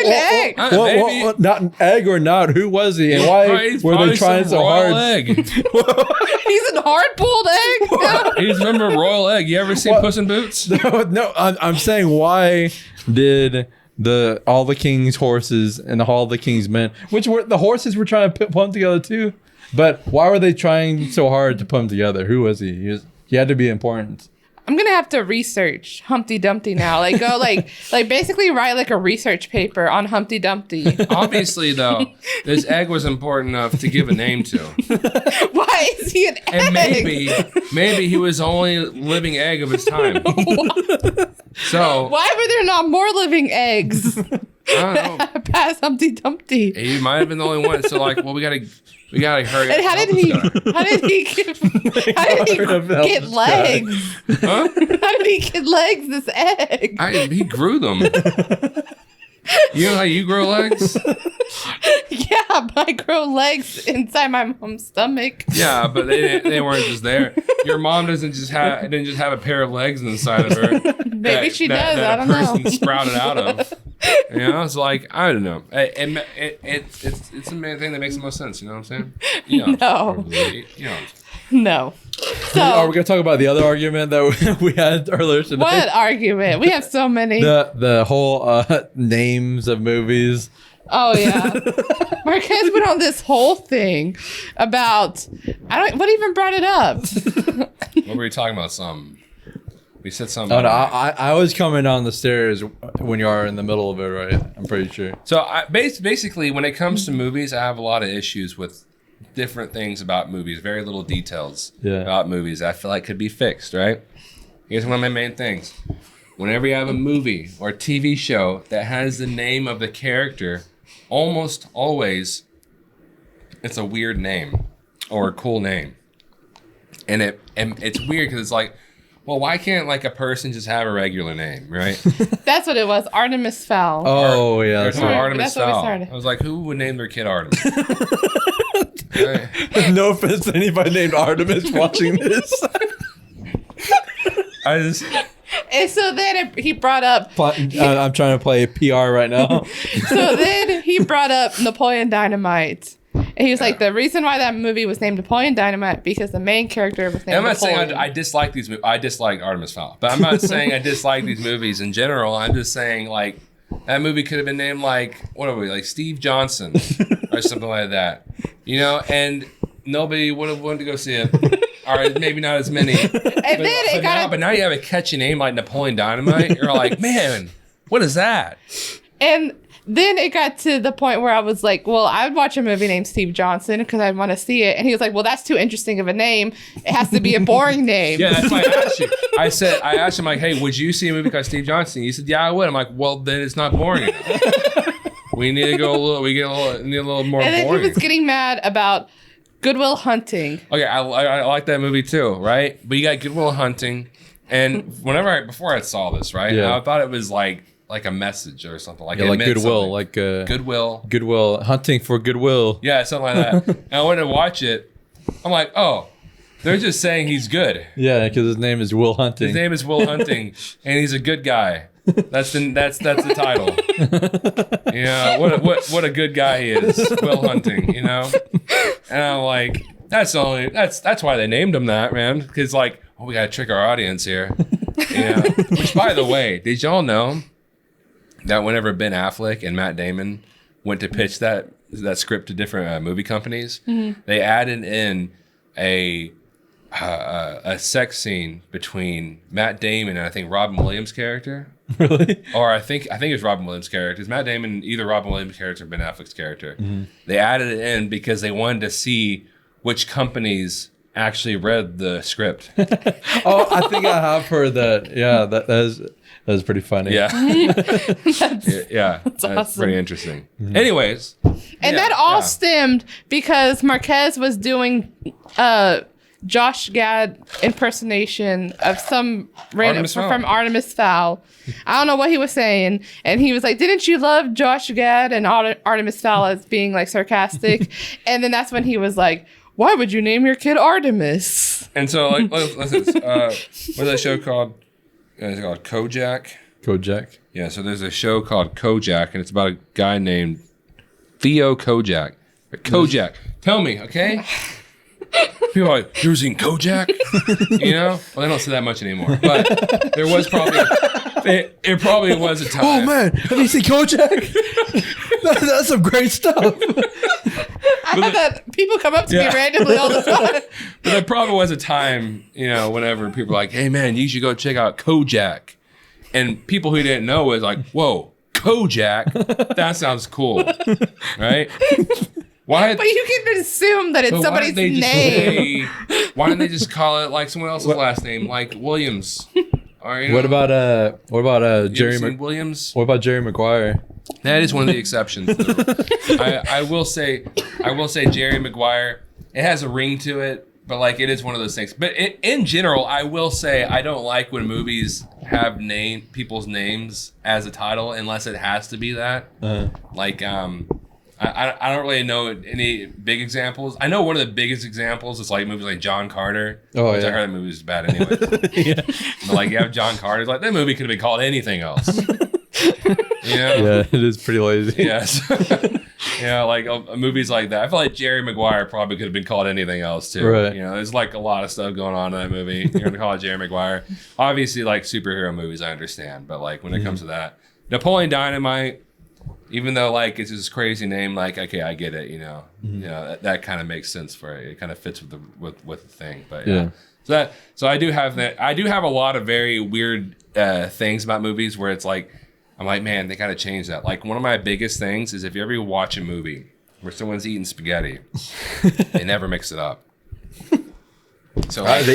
an egg? Not an egg or not? Who was he? And why were they trying so hard? Egg. He's a hard-boiled egg. He's remember royal egg. You ever seen Puss in Boots? No. I'm saying, why did all the king's horses and all the king's men, which were the horses, were trying to put them together too? But why were they trying so hard to put him together? Who was he? He had to be important. I'm gonna have to research Humpty Dumpty now. Basically write like a research paper on Humpty Dumpty. Obviously, though, this egg was important enough to give a name to. Why is he an egg? And maybe he was the only living egg of his time. So why were there not more living eggs? I don't know. Past Humpty Dumpty. He might have been the only one. So we gotta hurry up. And how did he get legs? Huh? How did he get legs, this egg? He grew them. You know how you grow legs? Yeah, but I grow legs inside my mom's stomach. Yeah, but they weren't just there. Your mom didn't just have a pair of legs inside of her. Maybe she does. I don't know. That a person sprouted out of. You know, it's like, I don't know. It's the main thing that makes the most sense. You know what I'm saying? You know, no. No. So, are we gonna talk about the other argument that we had earlier today? What argument? We have so many. The whole names of movies. Oh yeah, Marquez went on this whole thing about what even brought it up. What were you talking about? We said something. Oh no, I was coming down the stairs when you are in the middle of it, right? I'm pretty sure. So basically, when it comes to movies, I have a lot of issues with different things about movies. Very little details about movies I feel like could be fixed, right? Here's one of my main things. Whenever you have a movie or a TV show that has the name of the character, almost always it's a weird name or a cool name. And it's weird because it's like, well, why can't like a person just have a regular name, right? That's what it was. Artemis Fowl. Oh, yeah. That's Artemis Fowl. I was like, who would name their kid Artemis? No offense to anybody named Artemis watching this. And so then he brought up... I'm trying to play PR right now. So then he brought up Napoleon Dynamite. And he was like, the reason why that movie was named Napoleon Dynamite because the main character was named Napoleon. I'm not saying I dislike these movies. I dislike Artemis Fowl. But I'm not saying I dislike these movies in general. I'm just saying, like, That movie could have been named like, what are we, like Steve Johnson or something like that. You know, and nobody would have wanted to go see it. Or maybe not as many. But now you have a catchy name like Napoleon Dynamite. You're like, man, what is that? And then it got to the point where I was like, well, I would watch a movie named Steve Johnson because I'd want to see it. And he was like, well, that's too interesting of a name. It has to be a boring name. Yeah, that's why I asked you. I asked him, like, hey, would you see a movie called Steve Johnson? He said, yeah, I would. I'm like, well, then it's not boring enough. We need to go need a little more and then boring. he was getting mad about Good Will Hunting. Okay, I like that movie too, right? But you got Good Will Hunting. And before I saw this, right, I thought it was like a message or something. Like Goodwill. Goodwill. Hunting for Goodwill. Yeah, something like that. And I went to watch it. I'm like, oh, they're just saying he's good. Yeah, because his name is Will Hunting. His name is Will Hunting, and he's a good guy. That's the title. Yeah, what a good guy he is, Will Hunting. You know, and I'm like, that's why they named him that, man. Because like, oh, we gotta trick our audience here. Yeah. Which, by the way, did y'all know that whenever Ben Affleck and Matt Damon went to pitch that script to different movie companies, they added in a sex scene between Matt Damon and I think Robin Williams' character. Really? Or I think it's Robin Williams' character. It's Matt Damon, either Robin Williams' character or Ben Affleck's character. They added it in because they wanted to see which companies actually read the script. Oh, I think I have heard that. Yeah, that is pretty funny. Yeah. That's awesome. Pretty interesting. Anyways. And that all stemmed because Marquez was doing Josh Gad impersonation of some random from Artemis Fowl. I don't know what he was saying. And he was like, didn't you love Josh Gad and Artemis Fowl as being like sarcastic? And then that's when he was like, why would you name your kid Artemis? And so like, listen, what's that show called? It's called Kojak. Kojak. Yeah, so there's a show called Kojak, and it's about a guy named Theo Kojak. Kojak. Tell me, okay? People are like, you ever seen Kojak? You know? Well, they don't say that much anymore. But there was probably... It probably was a time. Oh, man. Have you seen Kojak? That's some great stuff. I have that people come up to me randomly all the time. But there probably was a time, you know, whenever people were like, hey, man, you should go check out Kojak. And people who didn't know was like, whoa, Kojak? That sounds cool. Right? Why? But you can assume that it's somebody's name. Why didn't they just call it like someone else's last name, like Williams? Or, you know, What about Jerry Williams? What about Jerry Maguire? That is one of the exceptions. I will say Jerry Maguire. It has a ring to it, but like it is one of those things. But in general, I will say I don't like when movies have people's names as a title unless it has to be that. Like I don't really know any big examples. I know one of the biggest examples is like movies like John Carter. Oh, which yeah. I heard that movie was bad anyway. But like you have John Carter, like that movie could have been called anything else. You know? Yeah, it is pretty lazy. Yes. Yeah, like movies like that. I feel like Jerry Maguire probably could have been called anything else too. Right. You know, there's like a lot of stuff going on in that movie. You're gonna call it Jerry Maguire. Obviously, like superhero movies, I understand, but like when it comes to that, Napoleon Dynamite. Even though like it's this crazy name, like okay, I get it. You know, that kind of makes sense for it. It kind of fits with the thing. But yeah. So I do have that. I do have a lot of very weird things about movies where it's like I'm like, man, they gotta change that. Like one of my biggest things is if you ever watch a movie where someone's eating spaghetti, they never mix it up. So that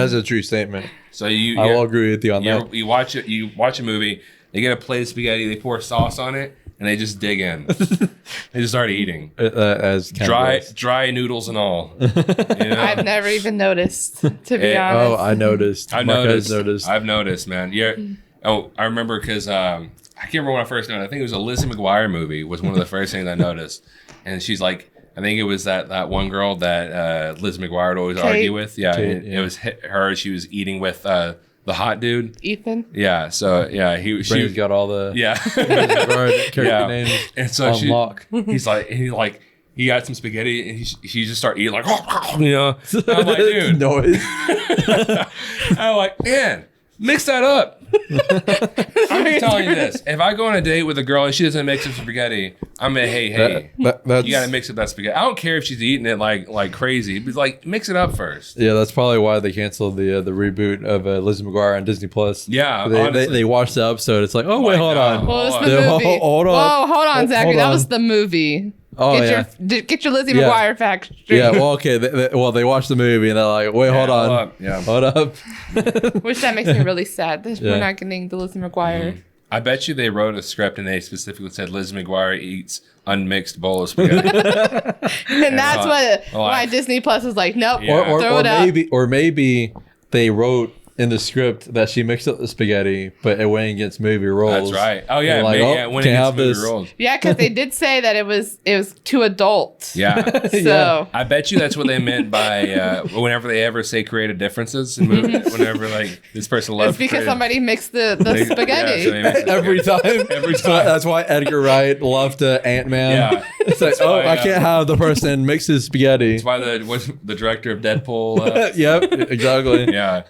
is a true statement. So I will agree with you on that. You watch it. You watch a movie. They get a plate of spaghetti. They pour sauce on it. And they just dig in. They just start eating. As dry noodles and all. You know? I've never even noticed, to be honest. Oh, I noticed. I've noticed, man. Yeah. Oh, I remember because I can't remember when I first noticed. I think it was a Lizzie McGuire movie was one of the first things I noticed. And she's like, I think it was that one girl that Liz McGuire would always argue with. Yeah, Kate, it was her. She was eating with the hot dude. Ethan. Yeah. So yeah, she's got all the character names. And so on lock. He got some spaghetti and he just started eating like, you know. I'm like, dude. Noise. I'm like, man, Mix that up. I'm just telling you this. If I go on a date with a girl and she doesn't mix up spaghetti, I'm gonna, hey, that's, you gotta mix up that spaghetti. I don't care if she's eating it like crazy, but like mix it up first. Yeah, that's probably why they canceled the reboot of Lizzie McGuire on Disney Plus. Yeah, they watched the episode. It's like, oh wait, hold on. What was the movie? Hold on. Whoa, hold on, Zach. That was the movie. Oh, get your Lizzie McGuire facts straight. Yeah, well, okay. They watched the movie and they're like, wait, hold on. Hold up. Which that makes me really sad that we're not getting the Lizzie McGuire. I bet you they wrote a script and they specifically said Lizzie McGuire eats unmixed bowl of spaghetti. And that's why Disney Plus is like, nope, throw it out. Maybe they wrote in the script that she mixed up the spaghetti, but it went against movie rules. That's right. Oh yeah, like, it went against movie rules. Yeah, because they did say that it was too adult. Yeah. So I bet you that's what they meant by whenever they ever say creative differences in movies. Whenever like this person loves. It's because somebody mixed the spaghetti. Every time. So that's why Edgar Wright loved Ant-Man. Yeah. It's like, I can't have the person mix his spaghetti. That's why the director of Deadpool. Yep, exactly. Yeah.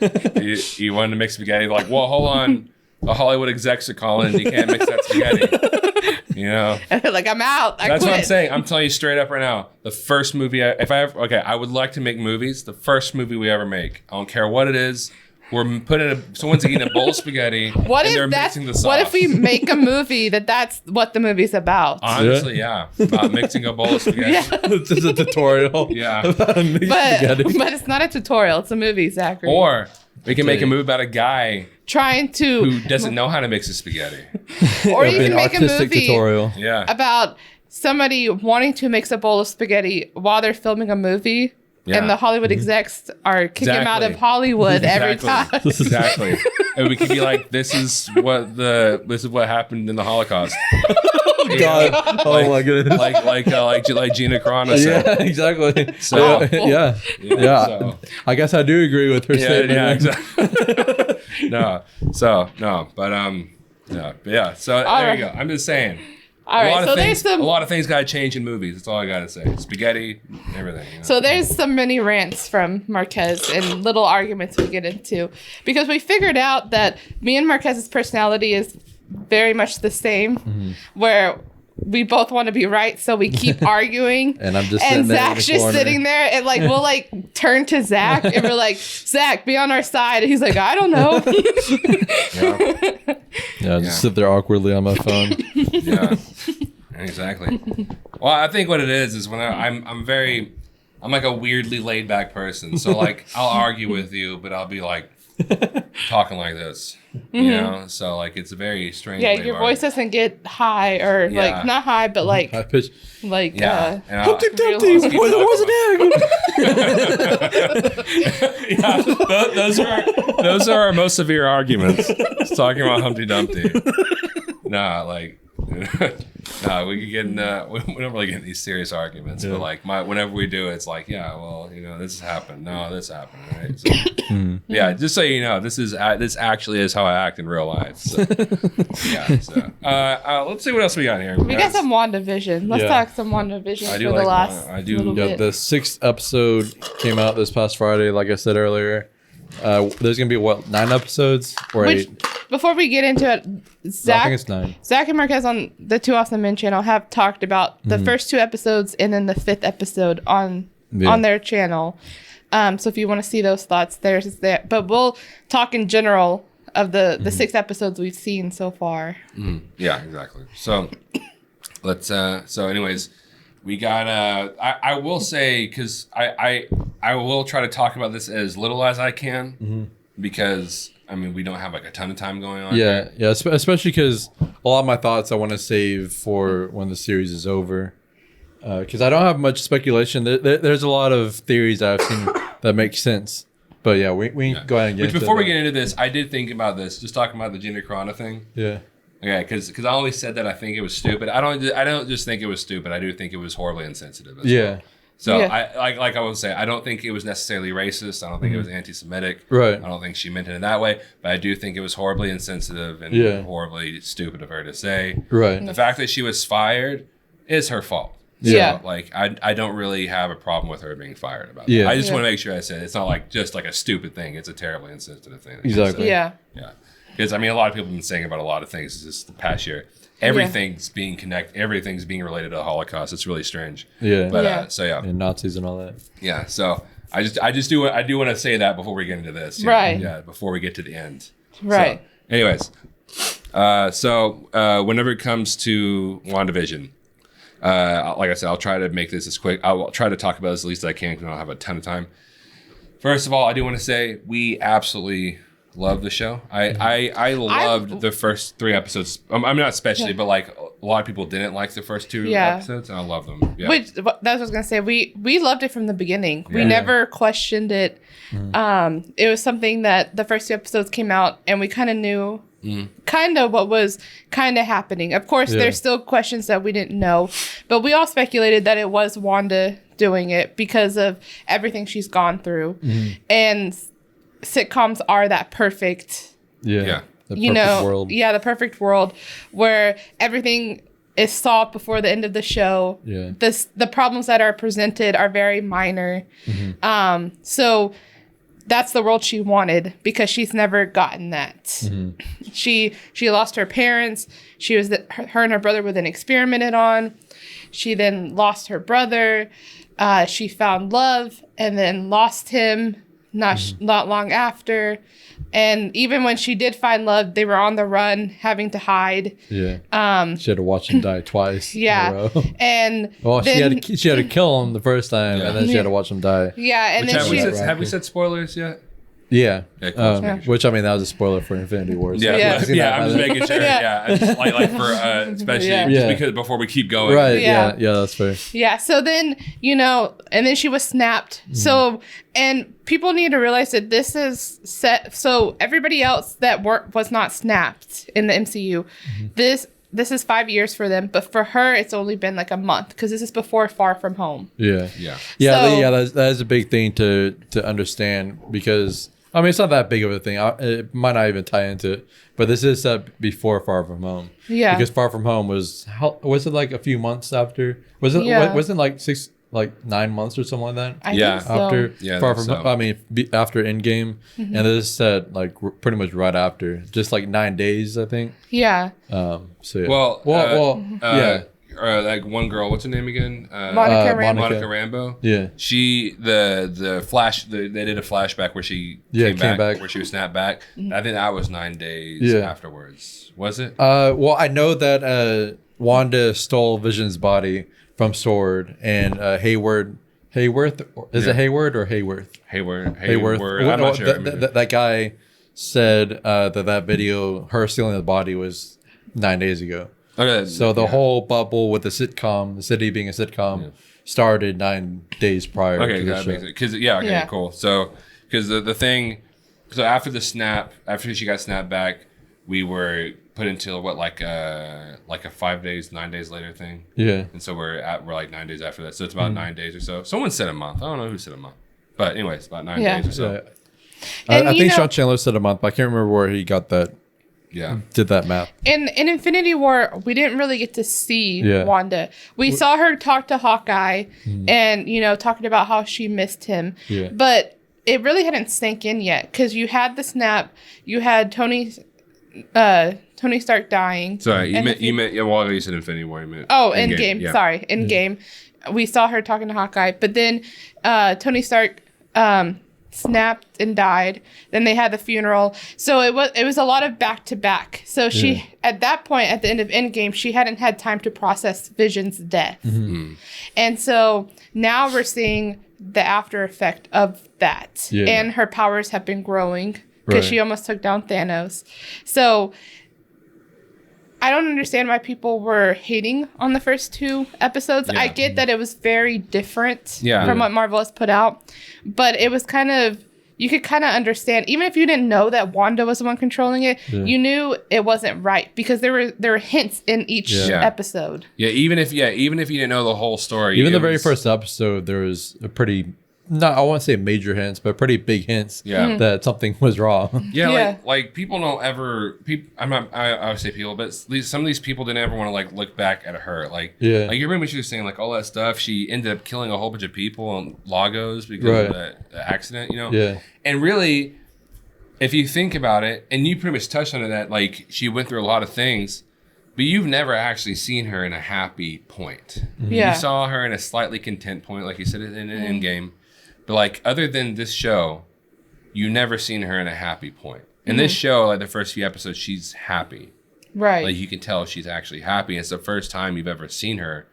You wanted to mix spaghetti, like, well, hold on. The Hollywood execs are calling. You can't mix that spaghetti. You know? And they're like, I'm out. That's what I'm saying. I'm telling you straight up right now. The first movie, I would like to make movies. The first movie we ever make, I don't care what it is. We're putting someone's eating a bowl of spaghetti. They're mixing the sauce. What if we make a movie that's what the movie's about? Honestly, yeah. About mixing a bowl of spaghetti. Yeah. It's just a tutorial. Yeah. About spaghetti. But it's not a tutorial. It's a movie, Zachary. Or we can make a movie about a guy who doesn't know how to mix a spaghetti. Or you can make a movie tutorial. about somebody wanting to mix a bowl of spaghetti while they're filming a movie. Yeah. And the Hollywood execs are kicking him out of Hollywood every time. Exactly. And we could be like, this is what happened in the Holocaust. Oh God! Oh my goodness! Like Gina Carano said. Yeah, exactly. So yeah. So. I guess I do agree with her statement. Yeah, exactly. So there you go. I'm just saying. All right, so a lot of things got to change in movies. That's all I got to say. Spaghetti, everything. You know? So there's some mini rants from Marquez and little arguments we get into. Because we figured out that me and Marquez's personality is very much the same, where we both want to be right, so we keep arguing. And I'm just Zach's just sitting there, and like we'll like turn to Zach and we're like, Zach, be on our side. And he's like, I don't know. Just sit there awkwardly on my phone. Yeah, exactly. Well, I think what it is when I'm like a weirdly laid back person. So like I'll argue with you, but I'll be like talking like this. You know, so like it's a very strange. Yeah, your voice doesn't get high or like not high, but like high pitch. Like Humpty Dumpty was an egg. Those are our most severe arguments. It's talking about Humpty Dumpty. We could get in. We don't really get in these serious arguments, but like whenever we do, it's like, this happened. No, this happened, right? So, yeah, just so you know, this actually is how I act in real life. So, let's see what else we got here. We got some WandaVision. Let's talk some WandaVision for the last. I do. Yeah, the 6th episode came out this past Friday, like I said earlier. There's gonna be 9 episodes or 8? Before we get into it, I think it's 9. Zach and Marquez on the Two Awesome Men channel have talked about the first 2 episodes and then the 5th episode on their channel. So if you want to see those thoughts, there's there. But we'll talk in general of the 6 episodes we've seen so far. Yeah, exactly. So let's. So anyways. We got. I will say, because I will try to talk about this as little as I can, because we don't have like a ton of time going on. Yeah, especially because a lot of my thoughts I want to save for when the series is over, because I don't have much speculation. There's a lot of theories I've seen that make sense, but yeah, we can go ahead and get into before we get into this, I did think about this, just talking about the Gina Carano thing. Yeah. Okay, because I only said that I think it was stupid. I don't just think it was stupid. I do think it was horribly insensitive as well. So I like I would say, I don't think it was necessarily racist. I don't think it was anti-Semitic. Right. I don't think she meant it in that way. But I do think it was horribly insensitive and horribly stupid of her to say. Right. The fact that she was fired is her fault. Yeah. Like I don't really have a problem with her being fired about Yeah. that. I just Yeah. want to make sure I said it's not like just like a stupid thing. It's a terribly insensitive thing. Exactly. Yeah. Yeah. Because I mean, a lot of people have been saying about a lot of things this the past year. Everything's being everything's being related to the Holocaust. It's really strange. Yeah. But Yeah. so yeah. And Nazis and all that. Yeah. So I do want to say that before we get into this. Yeah, Right. Yeah. Before we get to the end. Right. So, anyways, whenever it comes to WandaVision, like I said, I'll try to make this as quick. I'll try to talk about this as least as I can because I don't have a ton of time. First of all, I do want to say we absolutely love the show. I loved the first 3 episodes. I'm not especially, but like a lot of people didn't like the first 2 episodes, and I love them. Yeah. Which that's what I was gonna say. We loved it from the beginning. We Yeah. never questioned it. It was something that the first 2 episodes came out, and we kind of knew kind of what was kind of happening. Of course, there's still questions that we didn't know, but we all speculated that it was Wanda doing it because of everything she's gone through, and sitcoms are that perfect. Yeah. The You perfect know, world. yeah, the perfect world where everything is solved before the end of the show. Yeah. The problems that are presented are very minor. So that's the world she wanted because she's never gotten that. She lost her parents. She was her and her brother were then experimented on. She then lost her brother. She found love and then lost him not long after. And even when she did find love, they were on the run, having to hide. Yeah. She had to watch him die twice. Yeah. In a row. And Well, then, she had to kill him the first time, and then she had to watch him die. yeah, and Which then have we said spoilers yet? Yeah. Yeah, cool. Just making sure. Which, I mean, that was a spoiler for Infinity Wars. Yeah, Yeah. I've seen that I'm by just then. making sure. Yeah, like for especially Yeah. just Yeah. because before we keep going. Right. Yeah. Yeah. That's fair. yeah, so then, and then she was snapped. So, and people need to realize that this is set. So everybody else that was not snapped in the MCU, this is 5 years for them, but for her, it's only been like a month because this is before Far From Home. Yeah. Yeah. Yeah. So- That is a big thing to understand because, I mean, it's not that big of a thing. It might not even tie into it, but this is set before Far From Home. Yeah. Because Far From Home was it like a few months after? Wasn't like 9 months or something like that? I Yeah. think so. After Yeah, Far I From think Home, so. I mean, after Endgame, and this is set like pretty much right after, just like 9 days, I think. Yeah. So yeah. Well, yeah. Like one girl, what's her name again? Monica Rambeau. Monica Rambeau. Yeah. She the flash they did a flashback where she Yeah, came came back back. where she was snapped back. I think that was 9 days Yeah. afterwards. Was it? Well, I know that Wanda stole Vision's body from Sword, and Hayworth. Is it Hayward or Hayworth? Hayworth. I'm not sure. That guy said that video, her stealing the body, was 9 days ago. Okay, So the whole bubble with the sitcom, the city being a sitcom, started 9 days prior Okay, to the that show. makes it. Cause yeah, okay, Yeah. cool. So because the thing, so after the snap, after she got snapped back, we were put into what like a 5 days, 9 days later thing. Yeah. And so we're like 9 days after that. So it's about 9 days or so. Someone said a month. I don't know who said a month. But anyways, about 9 Yeah. days or so. Yeah. And I you think know- Sean Chandler said a month, but I can't remember where he got that. Yeah. Did that math? In Infinity War, we didn't really get to see Yeah. Wanda. We saw her talk to Hawkeye and, talking about how she missed him. Yeah. But it really hadn't sank in yet because you had the snap, you had Tony Stark dying. Sorry, And you meant well, you said Infinity War. You meant Endgame. Yeah. Sorry, Endgame. We saw her talking to Hawkeye, but then Tony Stark snapped and died. Then they had the funeral. So it was a lot of back to back. So she at that point at the end of Endgame, she hadn't had time to process Vision's death. And so now we're seeing the after effect of that. Yeah. And her powers have been growing because Right. she almost took down Thanos. So I don't understand why people were hating on the first 2 episodes. Yeah. I get that it was very different Yeah. from what Marvel has put out, but it was kind of, you could kind of understand, even if you didn't know that Wanda was the one controlling it, you knew it wasn't right because there were hints in each Yeah. episode. Yeah, even if you didn't know the whole story. Even it the very was- first episode, there was a pretty not, I won't say major hints, but pretty big hints that something was wrong. Yeah, like people don't ever. I would say people, but some of these people didn't ever want to like look back at her. Like you remember she was saying like all that stuff. She ended up killing a whole bunch of people on Lagos because of the accident. Yeah, and really, if you think about it, and you pretty much touched on it, that like she went through a lot of things. But you've never actually seen her in a happy point. You saw her in a slightly content point, like you said in an Endgame. But like other than this show, you never seen her in a happy point. In this show, like the first few episodes, she's happy. Right. Like you can tell she's actually happy. It's the first time you've ever seen her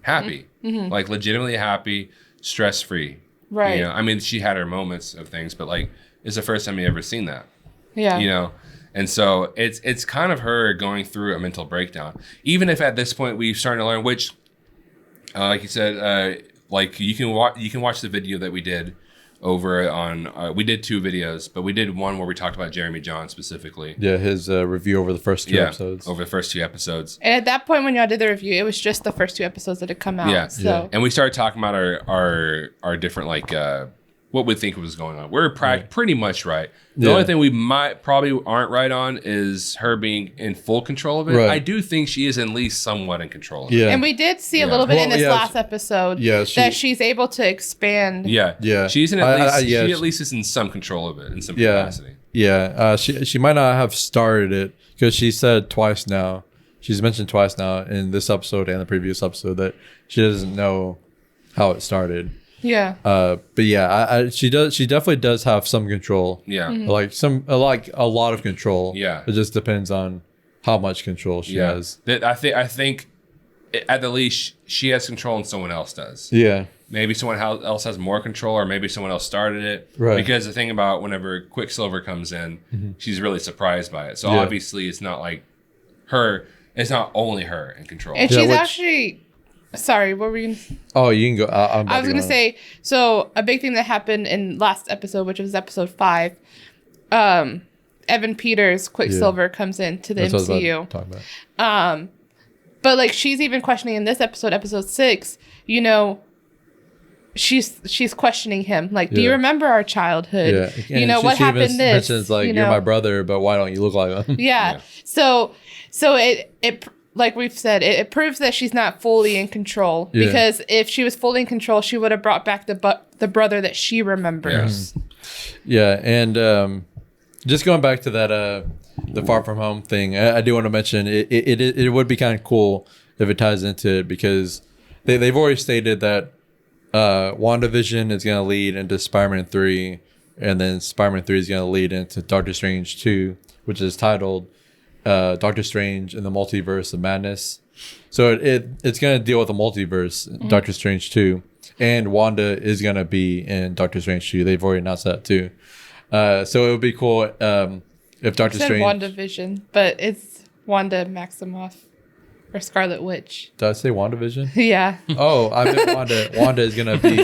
happy. Like legitimately happy, stress free. Right. You know, I mean, she had her moments of things, but like it's the first time you ever seen that. Yeah. You know. And so it's kind of her going through a mental breakdown. Even if at this point we've started to learn, which, like you said, like you can watch the video that we did over on. We did 2 videos, but we did one where we talked about Jeremy John specifically. Yeah, his review over the first 2 episodes. Over the first 2 episodes. And at that point, when y'all did the review, it was just the first 2 episodes that had come out. Yeah. So. And we started talking about our different like. What we think was going on. We're pretty much right. The only thing we probably aren't right on is her being in full control of it. Right. I do think she is at least somewhat in control of it. And we did see a little bit in this last episode that she's able to expand. Yeah. She's in at least she at least is in some control of it in some capacity. Yeah. She might not have started it because she said twice now. She's mentioned twice now in this episode and the previous episode that she doesn't know how it started. Yeah. But yeah, she definitely does have some control. Yeah. Like a lot of control. Yeah. It just depends on how much control she has. I think at the least she has control and someone else does. Yeah. Maybe someone else has more control, or maybe someone else started it. Right. Because the thing about whenever Quicksilver comes in, she's really surprised by it. So obviously it's not like her. It's not only her in control. And she's actually. Sorry, what were you going to say? Oh, you can go. I was going to say, so a big thing that happened in last episode, which was episode 5, Evan Peters, Quicksilver, comes into the MCU. But like she's even questioning in this episode 6, you know, she's questioning him. Like, do you remember our childhood? Yeah. You know, what happened this? Mentions like, you're my brother, but why don't you look like him? Yeah. So it like we've said, it proves that she's not fully in control. Yeah. Because if she was fully in control, she would have brought back the brother that she remembers. Yeah, and just going back to that the Far From Home thing, I do want to mention it would be kind of cool if it ties into it, because they've already stated that WandaVision is going to lead into Spider-Man 3, and then Spider-Man 3 is going to lead into Doctor Strange 2, which is titled Doctor Strange in the Multiverse of Madness. So it's going to deal with the multiverse, Doctor Strange 2. And Wanda is going to be in Doctor Strange 2. They've already announced that too. So it would be cool if Doctor Strange... WandaVision, but it's Wanda Maximoff or Scarlet Witch. Did I say WandaVision? Yeah. Oh, I meant Wanda. Wanda is going to be...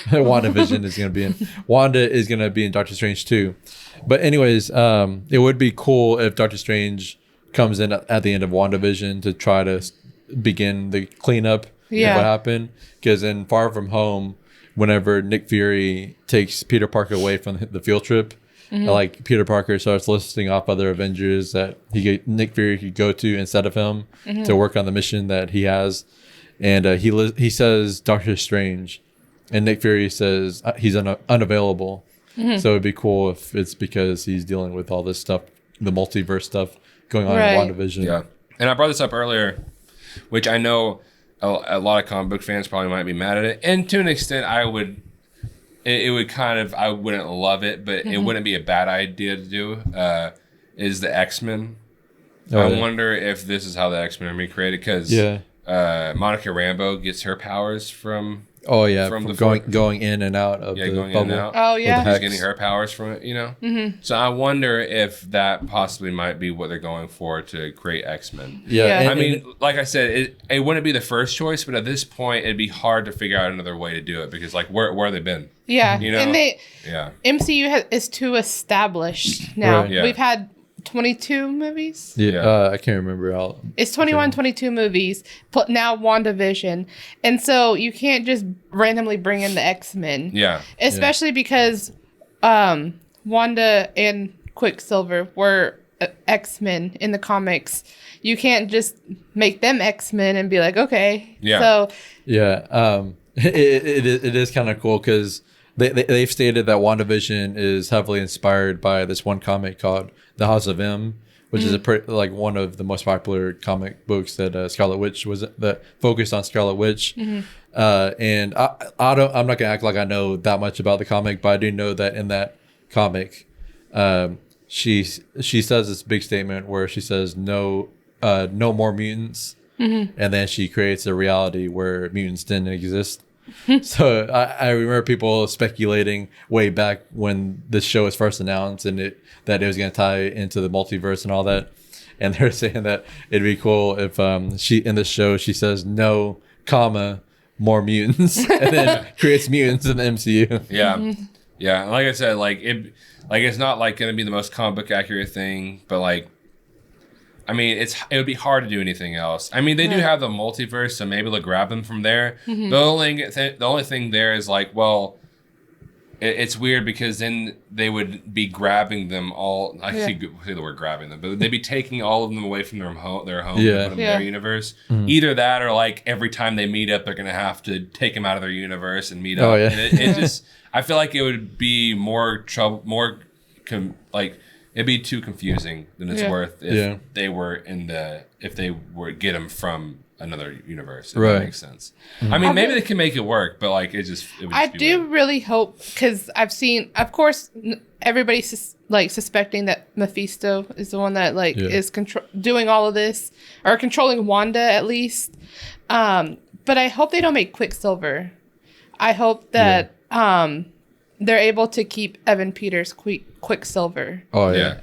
WandaVision is going to be in... Wanda is going to be in Doctor Strange 2. But anyways, it would be cool if Doctor Strange comes in at the end of WandaVision to try to begin the cleanup of what happened. Because in Far From Home, whenever Nick Fury takes Peter Parker away from the field trip, like Peter Parker starts listing off other Avengers that Nick Fury could go to instead of him to work on the mission that he has. And he says Doctor Strange, and Nick Fury says he's unavailable. So it'd be cool if it's because he's dealing with all this stuff, the multiverse stuff going on in WandaVision. Yeah. And I brought this up earlier, which I know a lot of comic book fans probably might be mad at it. And to an extent, I wouldn't love it, but it wouldn't be a bad idea to do, is the X-Men. I wonder if this is how the X-Men are being created, because Monica Rambeau gets her powers from... Oh yeah, from going in and out of the going bubble. In and out. Oh yeah, she's getting her powers from it, you know. So I wonder if that possibly might be what they're going for to create X-Men. Yeah. I mean, like I said, it wouldn't be the first choice, but at this point, it'd be hard to figure out another way to do it, because like where have they been? Yeah, you know, and MCU is too established now. Right. Yeah. We've had 22 movies. Yeah, I can't remember. It's 21, 22 movies. Now WandaVision. And so you can't just randomly bring in the X-Men. Yeah. Especially because Wanda and Quicksilver were X-Men in the comics. You can't just make them X-Men and be like, okay. Yeah. So Yeah. It is kind of cool because they've stated that WandaVision is heavily inspired by this one comic called The House of M, which is like one of the most popular comic books that Scarlet Witch was that focused on Scarlet Witch. And I'm not gonna act like I know that much about the comic, but I do know that in that comic, she says this big statement where she says no more mutants, and then she creates a reality where mutants didn't exist. So I remember people speculating way back when this show was first announced and that it was going to tie into the multiverse and all that. And they're saying that it'd be cool if she in this show she says no, comma, more mutants, and then creates mutants in the MCU. Yeah, yeah. Like I said, it's not like going to be the most comic book accurate thing, but like, I mean, it would be hard to do anything else. I mean, they do have the multiverse, so maybe they'll grab them from there. The only thing there is like, well, it's weird because then they would be grabbing them all. I say the word grabbing them, but they'd be taking all of them away from their home and put them in their universe. Either that, or like every time they meet up, they're gonna have to take them out of their universe and meet up. Oh, yeah. And it just, I feel like it would be more trouble, it'd be too confusing than it's worth if they were get them from another universe. If that makes sense. I mean, maybe they can make it work, but like it would I be do weird. really hope, because I've seen, of course, everybody's suspecting that Mephisto is the one that is doing all of this, or controlling Wanda at least. But I hope they don't make Quicksilver. I hope that they're able to keep Evan Peters Quicksilver. Oh yeah.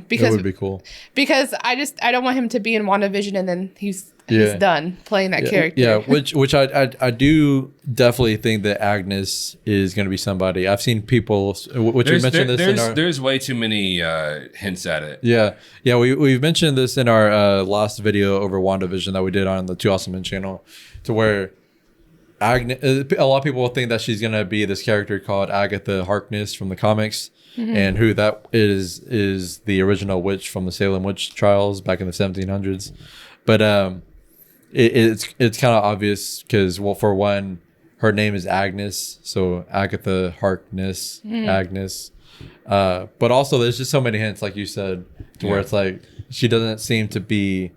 Because that would be cool. Because I don't want him to be in WandaVision and then he's done playing that character. Yeah, which I do definitely think that Agnes is going to be somebody. I've seen people, which we mentioned this there's way too many hints at it. Yeah, we've mentioned this in our last video over WandaVision that we did on the Two Awesome Men channel, to where Agnes, a lot of people think that she's going to be this character called Agatha Harkness from the comics. And who that is the original witch from the Salem witch trials back in the 1700s. But it's kind of obvious because, well, for one, her name is Agnes, so Agatha Harkness, Agnes. But also, there's just so many hints, like you said, to where it's like she doesn't seem to be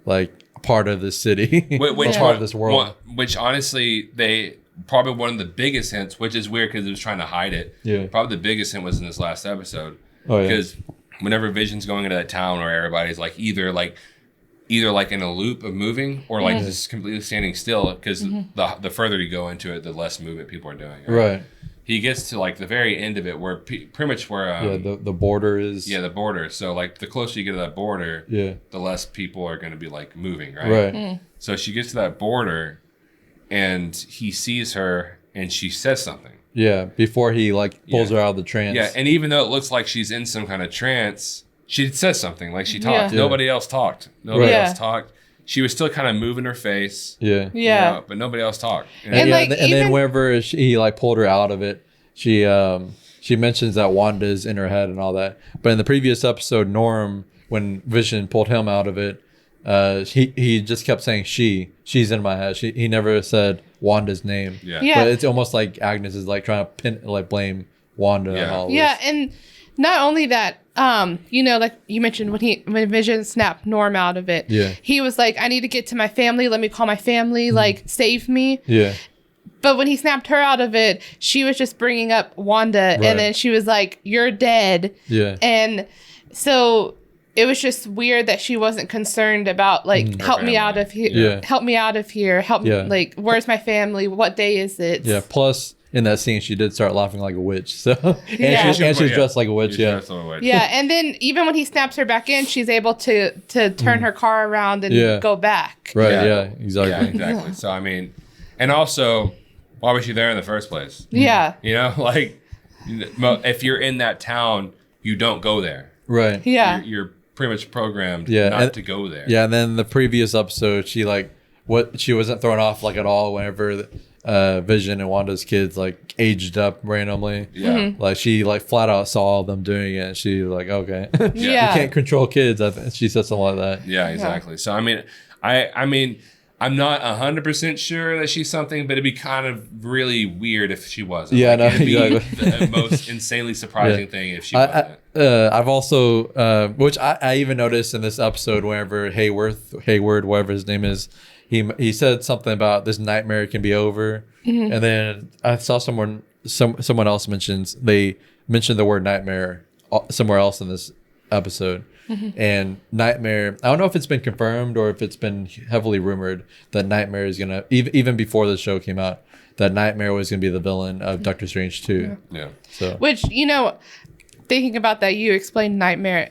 like part of this city, which part of this world. Which honestly, they probably one of the biggest hints, which is weird because it was trying to hide it. Yeah, probably the biggest hint was in this last episode. Oh yeah, because whenever Vision's going into that town where everybody's like either in a loop of moving or like just completely standing still, because the further you go into it, the less movement people are doing. Right. He gets to like the very end of it where pretty much where the border is. Yeah, the border. So like the closer you get to that border, the less people are going to be like moving, right? Right. So she gets to that border, and he sees her, and she says something. Yeah, before he like pulls her out of the trance. Yeah, and even though it looks like she's in some kind of trance, she says something, like she talked. Yeah. Nobody else talked. Nobody else talked. She was still kind of moving her face. Yeah. Yeah. You know, but nobody else talked. And then whenever he like pulled her out of it, she mentions that Wanda's in her head and all that. But in the previous episode, Norm, when Vision pulled him out of it, he just kept saying she's in my head. He never said Wanda's name. Yeah. But it's almost like Agnes is like trying to blame Wanda and all this. Yeah, and not only that, like you mentioned when Vision snapped Norm out of it, he was like, I need to get to my family. Let me call my family, like save me. Yeah. But when he snapped her out of it, she was just bringing up Wanda, and then she was like, you're dead. Yeah. And so it was just weird that she wasn't concerned about like, help me out of here. Yeah. Help me out of here. Help me. Like, where's my family? What day is it? Yeah. Plus, in that scene, she did start laughing like a witch. So and she's dressed like a witch. Yeah. Yeah. And then even when he snaps her back in, she's able to turn her car around and go back. Right. Yeah. Exactly. Yeah, exactly. So I mean, and also, why was she there in the first place? Yeah. You know, like if you're in that town, you don't go there. Right. Yeah. You're pretty much programmed Yeah, not to go there. Yeah, and then the previous episode, she wasn't thrown off like at all whenever Vision and Wanda's kids like aged up randomly. Yeah. Like she like flat out saw them doing it, and she was like, okay, you Yeah. can't control kids. I think she said something like that. Yeah, exactly. So I mean, I'm not 100% sure that she's something, but it'd be kind of really weird if she wasn't. Yeah, no, it'd be exactly. the most insanely surprising thing if she wasn't. I've also, which I even noticed in this episode, whenever Hayward, whatever his name is, he said something about this nightmare can be over, and then I saw someone else mentioned the word nightmare somewhere else in this episode. And Nightmare, I don't know if it's been confirmed or if it's been heavily rumored that Nightmare is gonna even before the show came out, that Nightmare was gonna be the villain of Doctor Strange 2. Yeah. So Which, thinking about that, you explained Nightmare.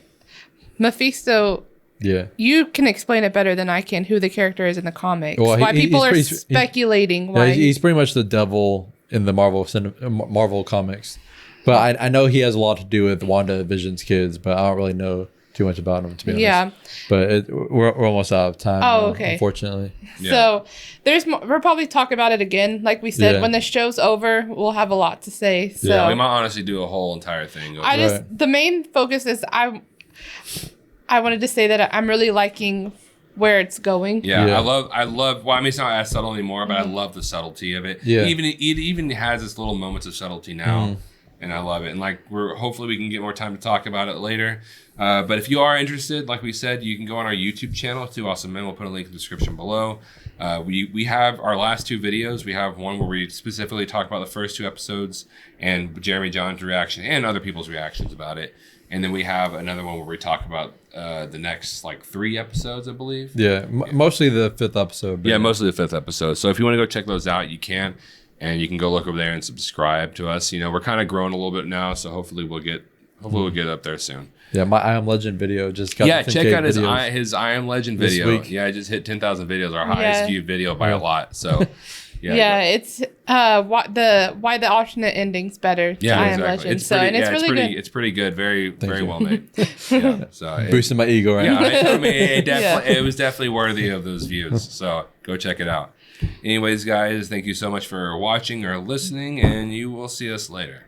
Mephisto, yeah, you can explain it better than I can who the character is in the comics. Well, why people are he's speculating. yeah, Why he's pretty much the devil in the Marvel comics. But I know he has a lot to do with Wandavision's kids, but I don't really know too much about him, to be honest. Yeah. But we're almost out of time. Oh, now, okay. Unfortunately. Yeah. So there's we'll probably talk about it again. Like we said, Yeah. when the show's over, we'll have a lot to say. So Yeah, we might honestly do a whole entire thing. I just the main focus is I wanted to say that I'm really liking where it's going. Yeah, Yeah. I love. Well, I mean, it's not as subtle anymore, but I love the subtlety of it. Yeah. It even has its little moments of subtlety now, and I love it. And like hopefully we can get more time to talk about it later. But if you are interested, like we said, you can go on our YouTube channel, Two Awesome Men. We'll put a link in the description below. We have our last two videos. We have one where we specifically talk about the first two episodes and Jeremy John's reaction and other people's reactions about it. And then we have another one where we talk about the next like 3 episodes, I believe. Yeah, mostly the 5th epistive. Yeah, mostly the 5th episode. So if you want to go check those out, you can. And you can go look over there and subscribe to us. We're kind of growing a little bit now, so hopefully we'll get up there soon. Yeah, my I Am Legend video just got Check out videos. his I Am Legend This video. week. Yeah, I just hit 10,000 videos, our highest viewed video by a lot. So Yeah, it's why the alternate ending's better. Yeah, I Am exactly. Legend. It's So pretty, and it's really good. It's pretty good. Very you. well made. Yeah, so Boosting my ego, right? yeah, I mean, it was definitely worthy of those views. So go check it out. Anyways, guys, thank you so much for watching or listening, and you will see us later.